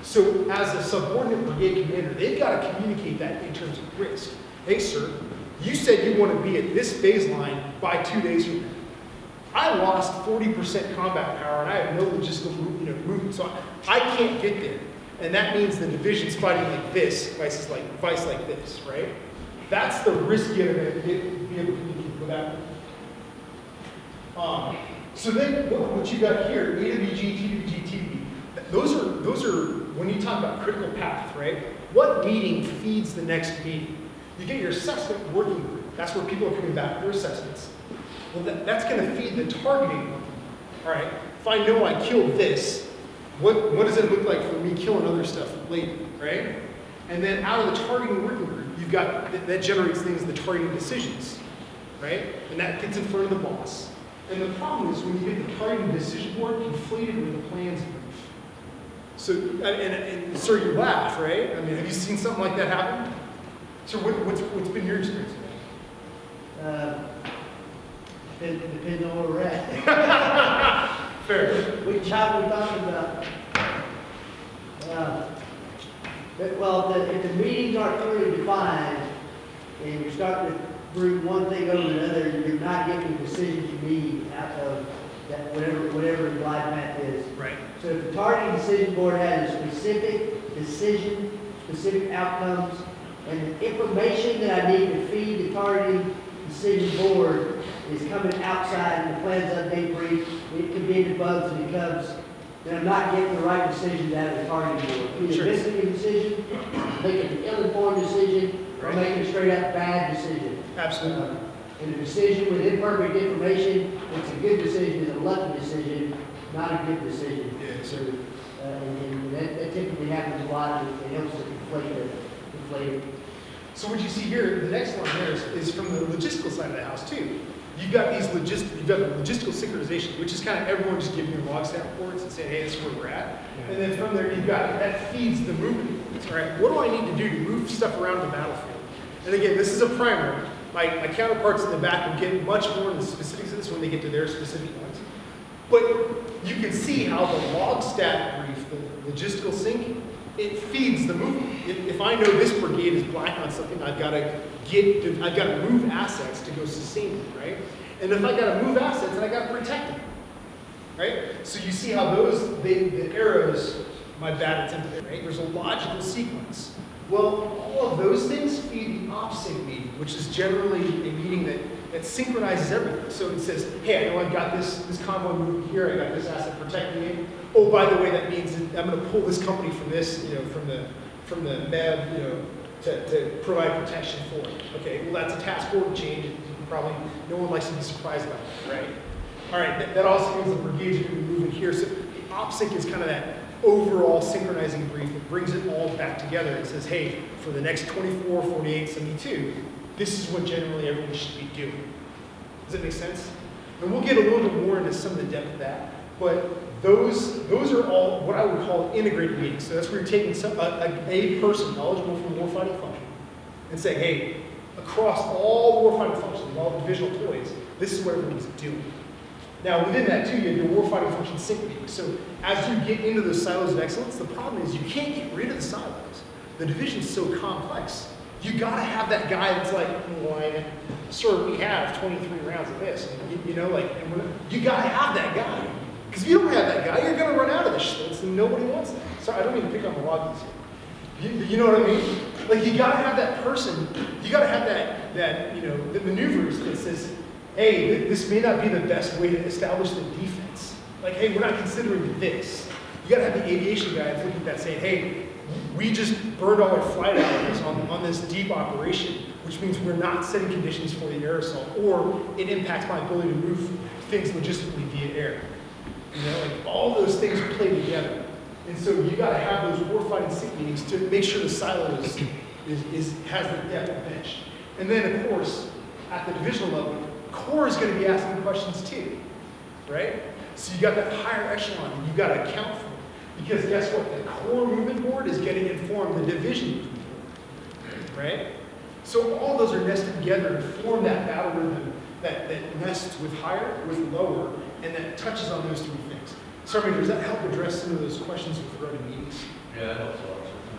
So as a subordinate brigade commander, they've got to communicate that in terms of risk. Hey, sir, you said you want to be at this phase line by 2 days from now. I lost 40% combat power and I have no logistical movement, so I can't get there. And that means the division's fighting like this, vice like this, right? That's the risk you're going to be able to communicate with that. So then what you got here, AWG, TWG, TWG, those are, when you talk about critical path, right? What meeting feeds the next meeting? You get your assessment working group. That's where people are coming back with their assessments. Well, that's going to feed the targeting one. All right, if I know I killed this, what does it look like for me killing other stuff later, right? And then out of the targeting working group, you've got, that generates things, the targeting decisions, right? And that gets in front of the boss. And the problem is when you get the targeting decision board conflated with the plans brief. So, and sir, you laugh, right? I mean, have you seen something like that happen? So what's been your experience with that? Depends on where we're at. Fair. Which job we talking about? If the meetings aren't clearly defined and you're starting to bring one thing over another, you're not getting the decisions you need out of that whatever the glide path is. Right. So if the targeting decision board has a specific decision, specific outcomes, and the information that I need to feed the targeting decision board is coming outside in the plans update brief, it can be in the bugs and it comes, then I'm not getting the right decisions out of the targeting board. Either Sure. missing a decision, making an ill-informed decision, or Right. making a straight-up bad decision. Absolutely. And a decision with imperfect information, it's a good decision, it's a lucky decision, not a good decision. Yeah, so And that typically happens a lot, and it helps to conflate it. So what you see here, the next one there is from the logistical side of the house too. You've got the logistical synchronization, which is kind of everyone just giving you log stat reports and saying, hey, this is where we're at. And then from there, you've got, that feeds the movement reports, all right? What do I need to do to move stuff around the battlefield? And again, this is a primer. My counterparts in the back will get much more into the specifics of this when they get to their specific ones. But you can see how the log stat brief, the logistical sync, it feeds the movement. If I know this brigade is black on something, I've got to move assets to go sustain it, right? And if I got to move assets, then I got to protect them, right? So you see how the arrows, my bad attempt, right? There's a logical sequence. Well, all of those things feed the OPSYNC meeting, which is generally a meeting that synchronizes everything. So it says, hey, I know I've got this convoy moving here, I got this asset protecting it. Oh, by the way, that means that I'm going to pull this company from this, from the MEB, to provide protection for it. Okay, well that's a task order change. Probably no one likes to be surprised about that, right? All right, that also means the brigades are going to be moving here. So OPSYNC is kind of that overall synchronizing brief that brings it all back together and says, hey, for the next 24, 48, 72, this is what generally everyone should be doing. Does that make sense? And we'll get a little bit more into some of the depth of that, but those are all what I would call integrated meetings. So that's where you're taking a person knowledgeable from warfighting function and saying, hey, across all warfighting functions, all divisional employees, this is what everyone's doing. Now, within that, too, you have your warfighting function sync meetings. So as you get into those silos of excellence, the problem is you can't get rid of the silos. The division's so complex. You got to have that guy that's like, well, sir, we have 23 rounds of this. And, you got to have that guy. Because if you don't have that guy, you're going to run out of this shit, and nobody wants that. Sorry, I don't mean to pick on the loggies here. You know what I mean? Like, you got to have that person, you got to have the maneuvers that says, hey, this may not be the best way to establish the defense. Like, hey, we're not considering this. You got to have the aviation guys looking at that saying, hey, we just burned all our flight hours on this deep operation, which means we're not setting conditions for the air assault, or it impacts my ability to move things logistically via air. All those things play together. And so you got to have those warfighting sync meetings to make sure the silo has the depth of bench. And then, of course, at the divisional level, Corps is going to be asking questions too. right? So you got that higher echelon you've got to account for. Because guess what? The core movement board is getting informed the division movement board, right? So all those are nested together to form that battle rhythm that nests with higher, with lower, and that touches on those three things. So, I mean, does that help address some of those questions with regard to meetings? Yeah, that helps a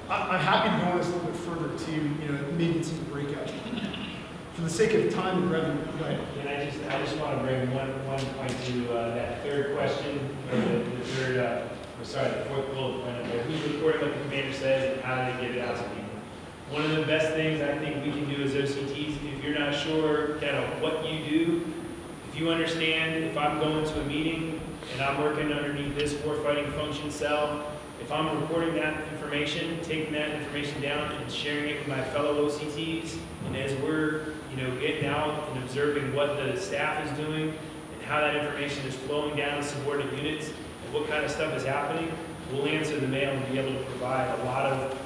lot. I'm happy to go on this a little bit further too, maybe in some breakout. For the sake of time and revenue, go ahead. And I just want to bring one point to that third question, or the fourth bullet point up there. Who's recording what the commander says and how do they get it out to people? One of the best things I think we can do as OCTs, if you're not sure kind of what you do, if you understand, if I'm going to a meeting and I'm working underneath this warfighting function cell, if I'm recording that information, taking that information down and sharing it with my fellow OCTs, and as we're getting out and observing what the staff is doing and how that information is flowing down to subordinate units and what kind of stuff is happening, we'll answer the mail and be able to provide a lot of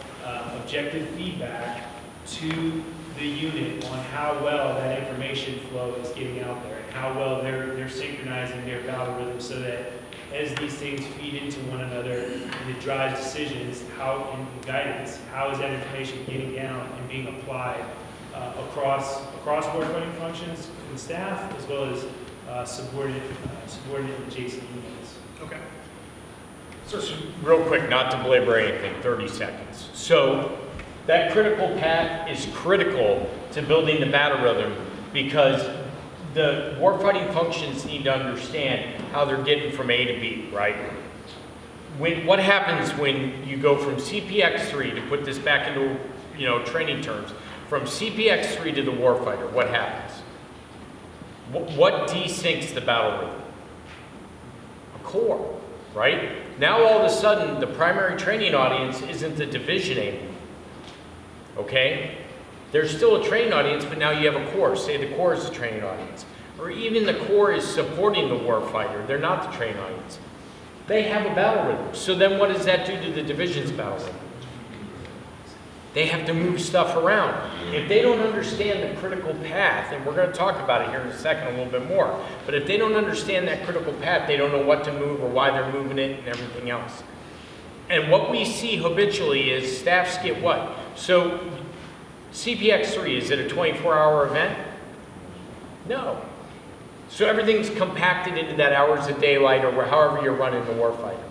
objective feedback to the unit on how well that information flow is getting out there and how well they're synchronizing their battle rhythm so that as these things feed into one another and it drives decisions, how in guidance, how is that information getting down and being applied across warfighting functions and staff as well as subordinate adjacent units. Okay. So real quick, not to belabor anything, 30 seconds. So that critical path is critical to building the battle rhythm because the warfighting functions need to understand how they're getting from A to B, right? What happens when you go from CPX3, to put this back into training terms, from CPX3 to the warfighter, what happens? What desyncs the battle rhythm? A core, right? Now all of a sudden, the primary training audience isn't the division anymore, okay? There's still a training audience, but now you have a core. Say the core is the training audience. Or even the core is supporting the warfighter. They're not the training audience. They have a battle rhythm. So then what does that do to the division's battle rhythm? They have to move stuff around. If they don't understand the critical path, and we're going to talk about it here in a second a little bit more, but if they don't understand that critical path, they don't know what to move or why they're moving it and everything else. And what we see habitually is staffs get what? So CPX3, is it a 24-hour event? No. So everything's compacted into that hours of daylight or however you're running the warfighter.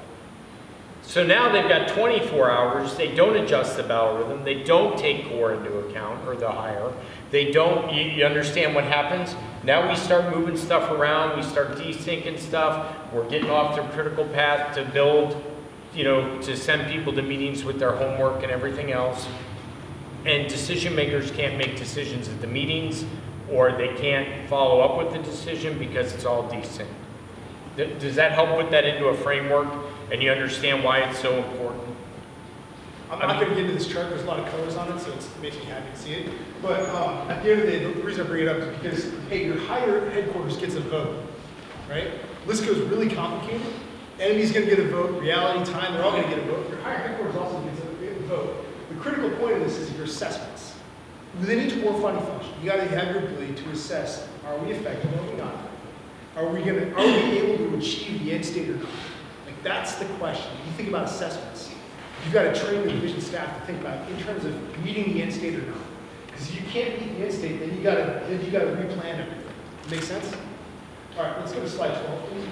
So now they've got 24 hours, they don't adjust the battle rhythm, they don't take core into account, or the higher. They don't, you understand what happens? Now we start moving stuff around, we start desyncing stuff, we're getting off the critical path to build, to send people to meetings with their homework and everything else. And decision makers can't make decisions at the meetings, or they can't follow up with the decision because it's all desynced. Does that help put that into a framework and you understand why it's so important? I'm not going to get into this chart. There's a lot of colors on it, so it makes me happy to see it. But at the end of the day, the reason I bring it up is because, hey, your higher headquarters gets a vote, right? List goes really complicated. Enemy's going to get a vote. Reality, time, they're all going to get a vote. Your higher headquarters also gets a vote. The critical point of this is your assessments. Within each warfighting function, you got to have your ability to assess: are we effective or are we not effective? Are we able to achieve the end state or not? Like, that's the question. If you think about assessments, you've got to train the division staff to think about in terms of meeting the end state or not. Because if you can't meet the end state, then you got to replan everything. Make sense? All right, let's go to slide 12, please.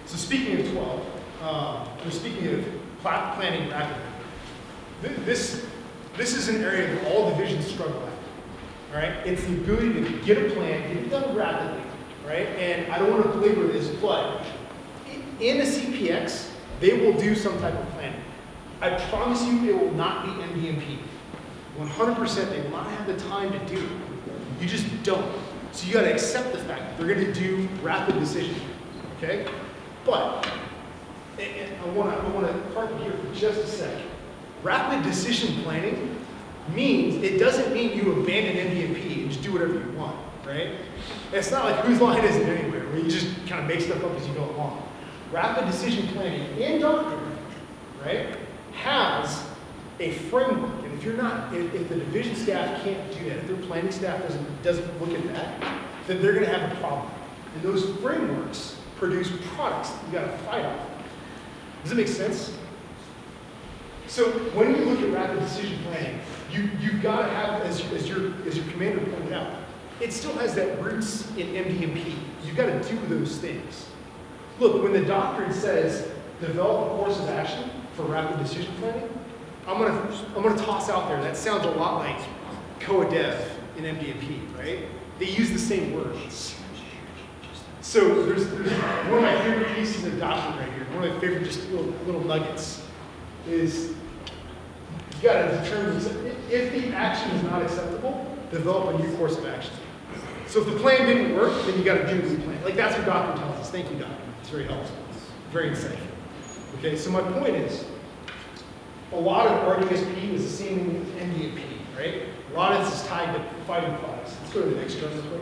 So speaking of 12, we're speaking of planning rapidly. This is an area that all divisions struggle at. All right, it's the ability to get a plan, get it done rapidly, right? And I don't want to belabor this, but in a CPX, they will do some type of planning. I promise you, it will not be MDMP. 100%, they will not have the time to do it. You just don't. So you got to accept the fact that they're going to do rapid decision, okay? But and I want to park here for just a second. Rapid decision planning means, it doesn't mean you abandon MDMP and just do whatever you want, right? It's not like whose line is it anywhere, where you just kind of make stuff up as you go along. Rapid decision planning in doctrine, right, has a framework. And if the division staff can't do that, if their planning staff doesn't look at that, then they're going to have a problem. And those frameworks produce products that you gotta fight off. Does it make sense? So when you look at rapid decision planning, you've got to have, as your commander pointed out, it still has that roots in MDMP. You've got to do those things. Look, when the doctrine says develop a course of action for rapid decision planning, I'm gonna toss out there, that sounds a lot like co-dev in MDMP, right? They use the same words. So there's one of my favorite pieces of doctrine right here, one of my favorite just little nuggets is you gotta determine if the action is not acceptable, develop a new course of action. So if the plan didn't work, then you gotta do a new plan. Like that's what doctrine tells us. Thank you, doctor. It's very helpful. Very insightful. Okay, so my point is, a lot of RDSP is the same thing with MDMP, right? A lot of this is tied to fighting products. Let's go to the next chart real quick.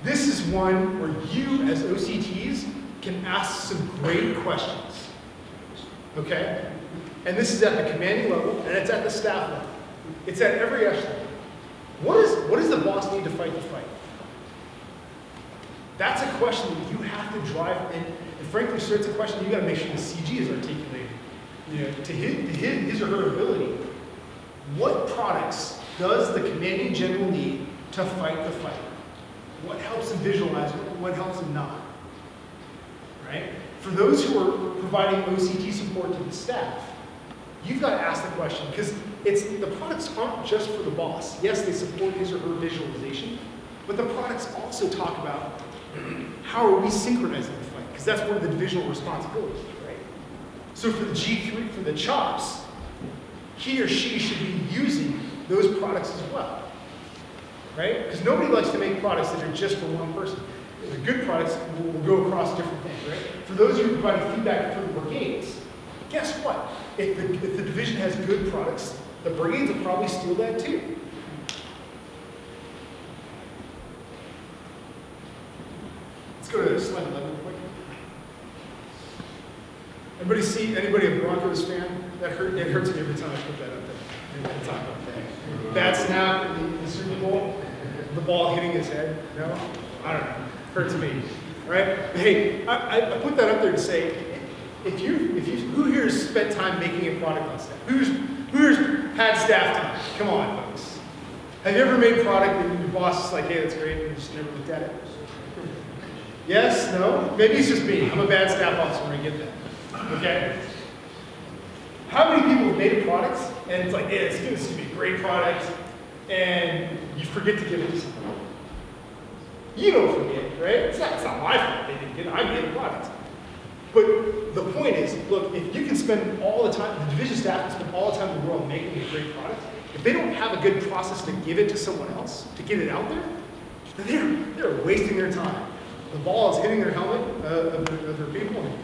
This is one where you, as OCTs, can ask some great questions. Okay? And this is at the commanding level, and it's at the staff level. It's at every echelon. What does the boss need to fight the fight? That's a question that you have to drive, and frankly, sir, it's a question you got to make sure the CG is articulated. You know, to his or her ability. What products does the commanding general need to fight the fight? What helps them visualize it? What helps them not? Right? For those who are providing OCT support to the staff, you've got to ask the question, because the products aren't just for the boss. Yes, they support his or her visualization, but the products also talk about how are we synchronizing the fight, because that's one of the divisional responsibilities, right? So for the G3, for the CHOPS, he or she should be using those products as well, right? Because nobody likes to make products that are just for one person. The good products will go across different things, right? For those who are providing feedback for the brigades, guess what? If the division has good products, the brigades will probably steal that too. Let's go to slide 11 real quick. Anybody a Broncos fan? It hurts me every time I put that up there and talk about that. Bad snap in the Super Bowl, the ball hitting his head. No? I don't know. Hurts me. Right? Hey, I put that up there to say, who here has spent time making a product on staff? Who's had staff time? Come on, folks. Have you ever made a product and your boss is like, hey, that's great, and you just never looked at it? Yes? No? Maybe it's just me. I'm a bad staff officer when I get that. Okay? How many people have made a product and it's like, yeah, this is going to be a great product, and you forget to give it to someone? You don't forget, right? It's not my fault they didn't get it. I made a product. But the point is, look, if you can spend all the time, the division staff can spend all the time in the world making a great product, if they don't have a good process to give it to someone else, to get it out there, then they're wasting their time. The ball is hitting their helmet of their people, and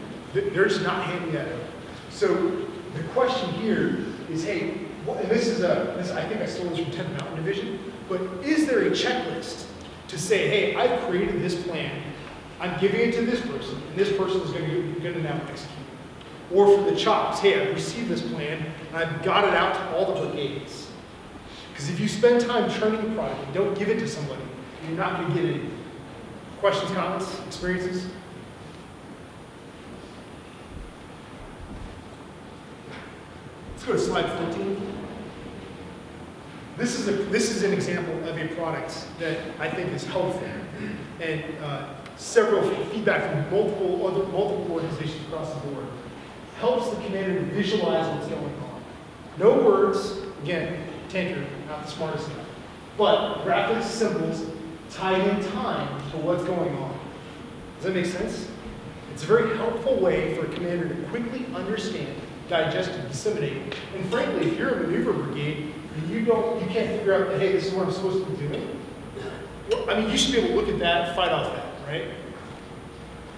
they're just not handing that over. So the question here is, hey, and I think I stole this from 10th Mountain Division, but is there a checklist to say, hey, I've created this plan, I'm giving it to this person, and this person is going to now execute it. Or for the CHOPS, hey, I've received this plan, and I've got it out to all the brigades. Because if you spend time churning a product and don't give it to somebody, you're not going to get any. Questions, comments, experiences? Let's go to slide 14. This is an example of a product that I think is helpful, and several feedback from multiple organizations across the board helps the commander to visualize what's going on. No words, again, tanker, not the smartest guy, but graphics, symbols, tied in time to what's going on. Does that make sense? It's a very helpful way for a commander to quickly understand, digest, and disseminate. And frankly, if you're a maneuver brigade and you can't figure out that, hey, this is what I'm supposed to be doing, well, I mean, you should be able to look at that and fight off that, right?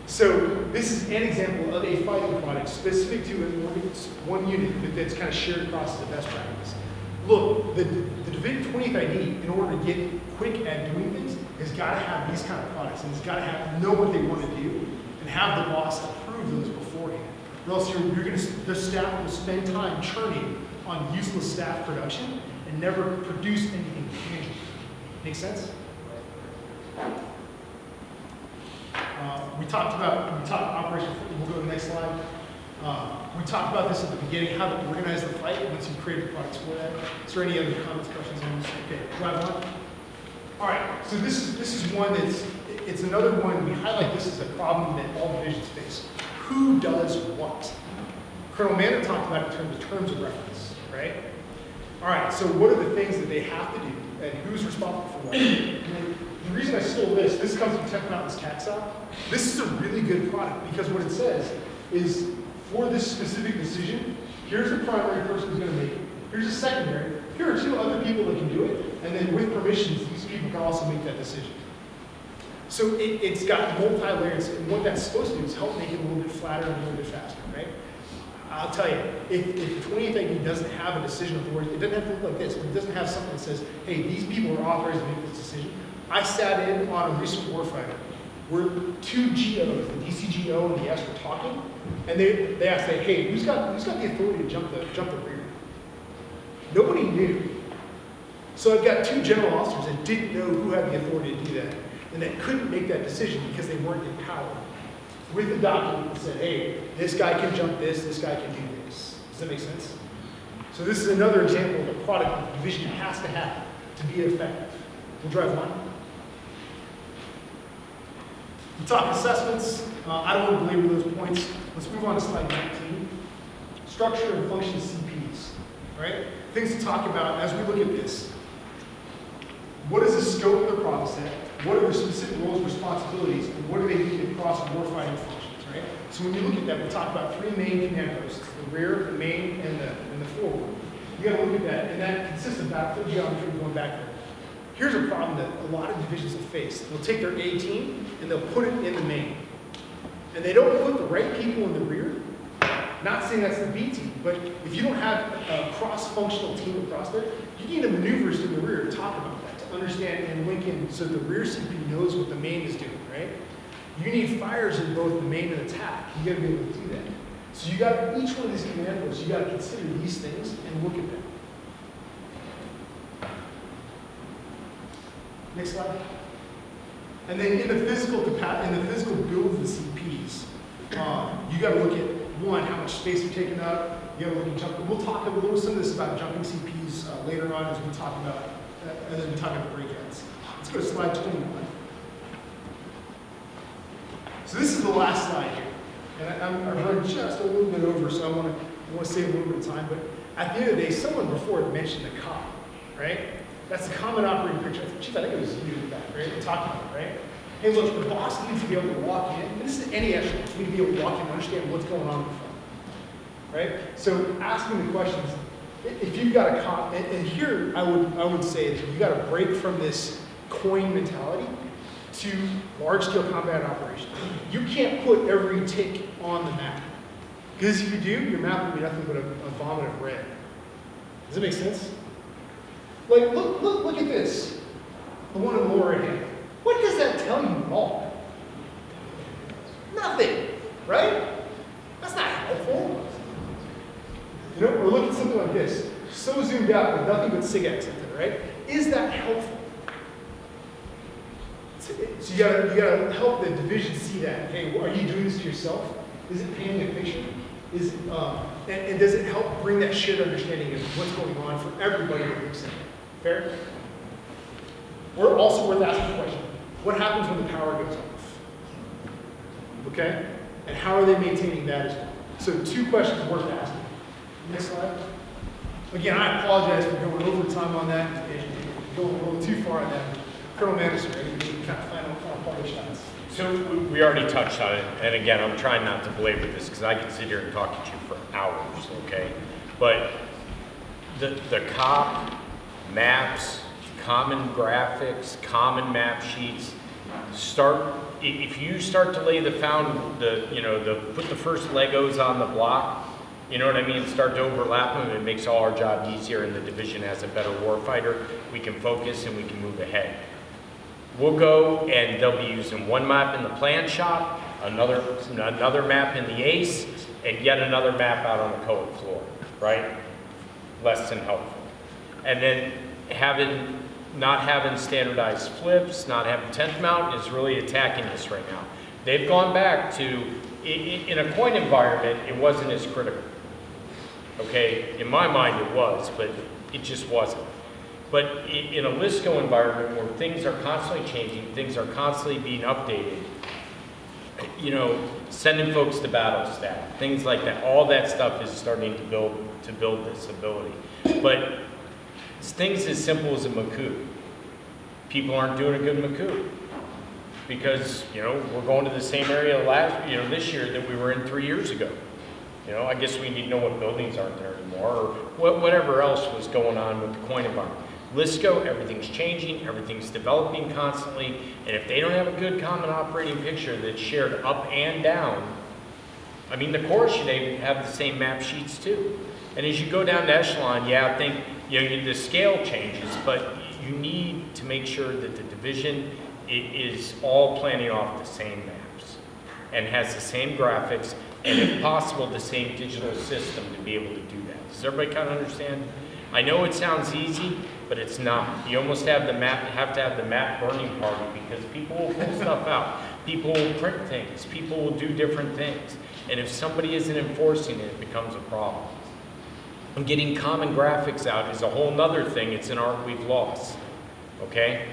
So this is an example of a fighting product specific to one unit that's kind of shared across as a best practice. Look, the Division 20th ID, in order to get quick at doing things, has got to have these kind of products, and it's got to know what they want to do, and have the boss approve those beforehand. Or else the staff will spend time churning on useless staff production and never produce anything tangible. Make sense? We talked operation, we'll go to the next slide. We talked about this at the beginning, how to organize the fight once you create the products for that. Is there any other comments, questions on this? Okay, drive on. All right, so this is one it's another one, we highlight this as a problem that all divisions face. Who does what? Colonel Manor talked about it in terms of reference, right? All right, so what are the things that they have to do, and who's responsible for what? The reason I stole this comes from Tech Mountain's CACSA. This is a really good product because what it says is for this specific decision, here's the primary person who's going to make it. Here's a secondary. Here are 2 other people that can do it. And then with permissions, these people can also make that decision. So it's got multi-layers. And what that's supposed to do is help make it a little bit flatter and a little bit faster, right? I'll tell you, if the 20th AD doesn't have a decision authority, it doesn't have to look like this, but it doesn't have something that says, hey, these people are authorized to make this decision. I sat in on a recent warfighter where 2 GOs, the DCGO and the S, were talking, and they asked, hey, who's got the authority to jump the rear? Nobody knew. So I've got 2 general officers that didn't know who had the authority to do that, and that couldn't make that decision because they weren't empowered. With the document that said, hey, this guy can jump this guy can do this. Does that make sense? So this is another example of a product that the division has to have to be effective. We'll drive on. We talk assessments. I don't want to belabor those points. Let's move on to slide 19. Structure and function CPs, right? Things to talk about as we look at this. What is the scope of the problem set? What are their specific roles and responsibilities? And what do they need across warfighting functions, right? So when you look at that, we talk about 3 main command posts, the rear, the main, and the forward. You gotta look at that, and that consists of battlefield geometry going back there. Here's a problem that a lot of divisions have faced. They'll take their A team and they'll put it in the main. And they don't put the right people in the rear. Not saying that's the B team, but if you don't have a cross-functional team across there, you need a maneuvers in the rear to talk about that, to understand and link in so the rear CP knows what the main is doing, right? You need fires in both the main and attack. You gotta be able to do that. So you got each one of these command posts, you gotta consider these things and look at them. Next slide. And then in the physical build of the CPs, you got to look at one, how much space you're taking up. You got to look at jumping. We'll talk a little some of this about jumping CPs later on as we talk about breakouts. Let's go to slide 21. So this is the last slide here, and I've run just a little bit over, so I want to save a little bit of time. But at the end of the day, someone before had mentioned the COP, right? That's the common operating picture. Chief, I think it was you in the back, right? We're talking about it, right? Hey, look, the boss needs to be able to walk in, and this is any echelon, we need to be able to walk in and understand what's going on in the front, right? So asking the questions, if you've got a COP, and here I would say that you got to break from this coin mentality to large-scale combat operations. You can't put every tick on the map, because if you do, your map will be nothing but a vomit of red. Does that make sense? Like, look at this, the one in the lower right hand. What does that tell you at all? Nothing, right? That's not helpful. You know, or look at something like this, so zoomed out with nothing but SIGAX in it, right? Is that helpful? So you gotta help the division see that. Hey, are you doing this to yourself? Is it painting a picture? And does it help bring that shared understanding of what's going on for everybody that looks at it? Fair? We're also worth asking the question, what happens when the power goes off? Okay? And how are they maintaining that as well? So 2 questions worth asking. Next slide. Again, I apologize for going over time on that and going a little too far on that. Colonel Madison, you kind of final party shots. So we already touched on it, and again, I'm trying not to belabor this because I can sit here and talk to you for hours, okay? But the COP, maps, common graphics, common map sheets, if you start to lay put the first Legos on the block, you know what I mean, start to overlap them, it makes all our job easier and the division has a better warfighter. We can focus and we can move ahead. We'll go and they'll be using one map in the plan shop, another map in the ACE, and yet another map out on the code floor, right? Less than helpful. And then having not having standardized flips, not having 10th mount is really attacking us right now. They've gone back to, in a coin environment, it wasn't as critical. Okay, in my mind it was, but it just wasn't. But in a LISCO environment where things are constantly changing, things are constantly being updated, you know, sending folks to battle staff, things like that, all that stuff is starting to build this ability. But it's things as simple as a MACU. People aren't doing a good MACU because, you know, we're going to the same area this year that we were in 3 years ago. You know, I guess we need to know what buildings aren't there anymore, or whatever else was going on with the coin environment. LISCO, everything's changing, everything's developing constantly, and if they don't have a good common operating picture that's shared up and down, I mean, the Corps should have the same map sheets too. And as you go down to echelon, yeah, I think, you know, the scale changes, but you need to make sure that the division is all planning off the same maps and has the same graphics, and if possible, the same digital system to be able to do that. Does everybody kind of understand? I know it sounds easy, but it's not. You almost have to have the map burning party because people will pull stuff out. People will print things. People will do different things. And if somebody isn't enforcing it, it becomes a problem. And getting common graphics out is a whole nother thing. It's an art we've lost. Okay?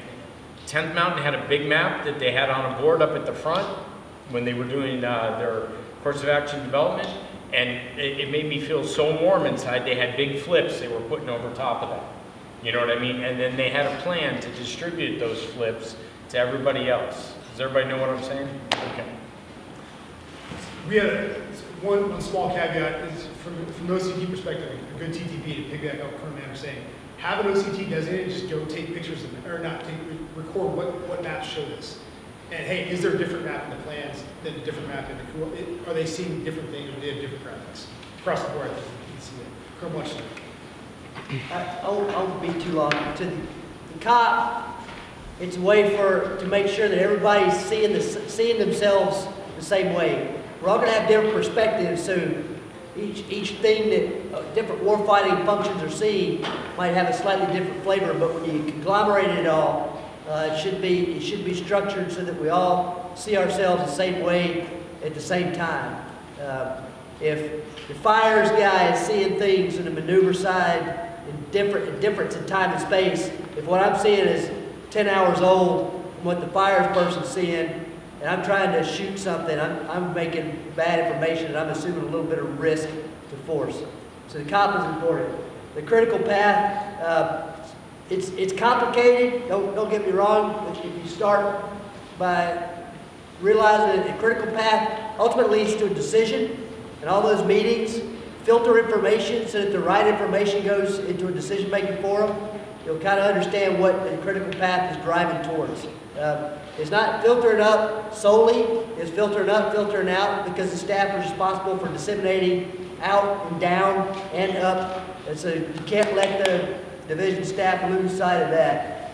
10th Mountain had a big map that they had on a board up at the front when they were doing their course of action development, and it made me feel so warm inside. They had big flips they were putting over top of that. You know what I mean? And then they had a plan to distribute those flips to everybody else. Does everybody know what I'm saying? Okay. We had one small caveat is from an OCT perspective, a good TTP to piggyback up what Colonel Mann was saying. Have an OCT designated, just go take pictures of, or not take, record what maps show this. And hey, is there a different map in the plans than a different map in the cool? Are they seeing different things or do they have different graphics? Across the board, I think you can see that. Colonel Watson. I won't be too long. To the cop, it's a way to make sure that everybody's seeing themselves the same way. We're all going to have different perspectives, so each thing that different warfighting functions are seeing might have a slightly different flavor. But when you conglomerate it all, it should be structured so that we all see ourselves the same way at the same time. If the fires guy is seeing things in the maneuver side in difference in time and space, if what I'm seeing is 10 hours old and what the fires person's seeing, and I'm trying to shoot something, I'm making bad information and I'm assuming a little bit of risk to force. So the cop is important. The critical path, it's complicated, don't get me wrong, but if you start by realizing that a critical path ultimately leads to a decision, and all those meetings filter information so that the right information goes into a decision-making forum, you'll kind of understand what the critical path is driving towards. It's not filtering up solely, it's filtering up, filtering out, because the staff is responsible for disseminating out and down and up, and so you can't let the division staff lose sight of that.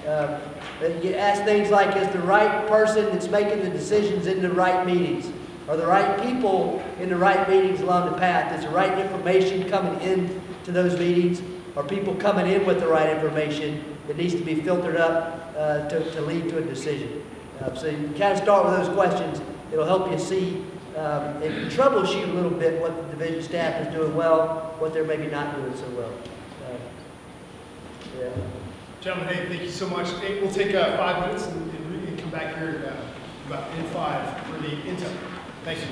You ask things like, is the right person that's making the decisions in the right meetings? Are the right people in the right meetings along the path? Is the right information coming in to those meetings? Are people coming in with the right information that needs to be filtered up to lead to a decision? So you kind of start with those questions. It'll help you see and troubleshoot a little bit what the division staff is doing well, what they're maybe not doing so well. Yeah. Gentlemen, hey, thank you so much. Hey, we'll take 5 minutes and come back here about in 5 for the intel. Thank you.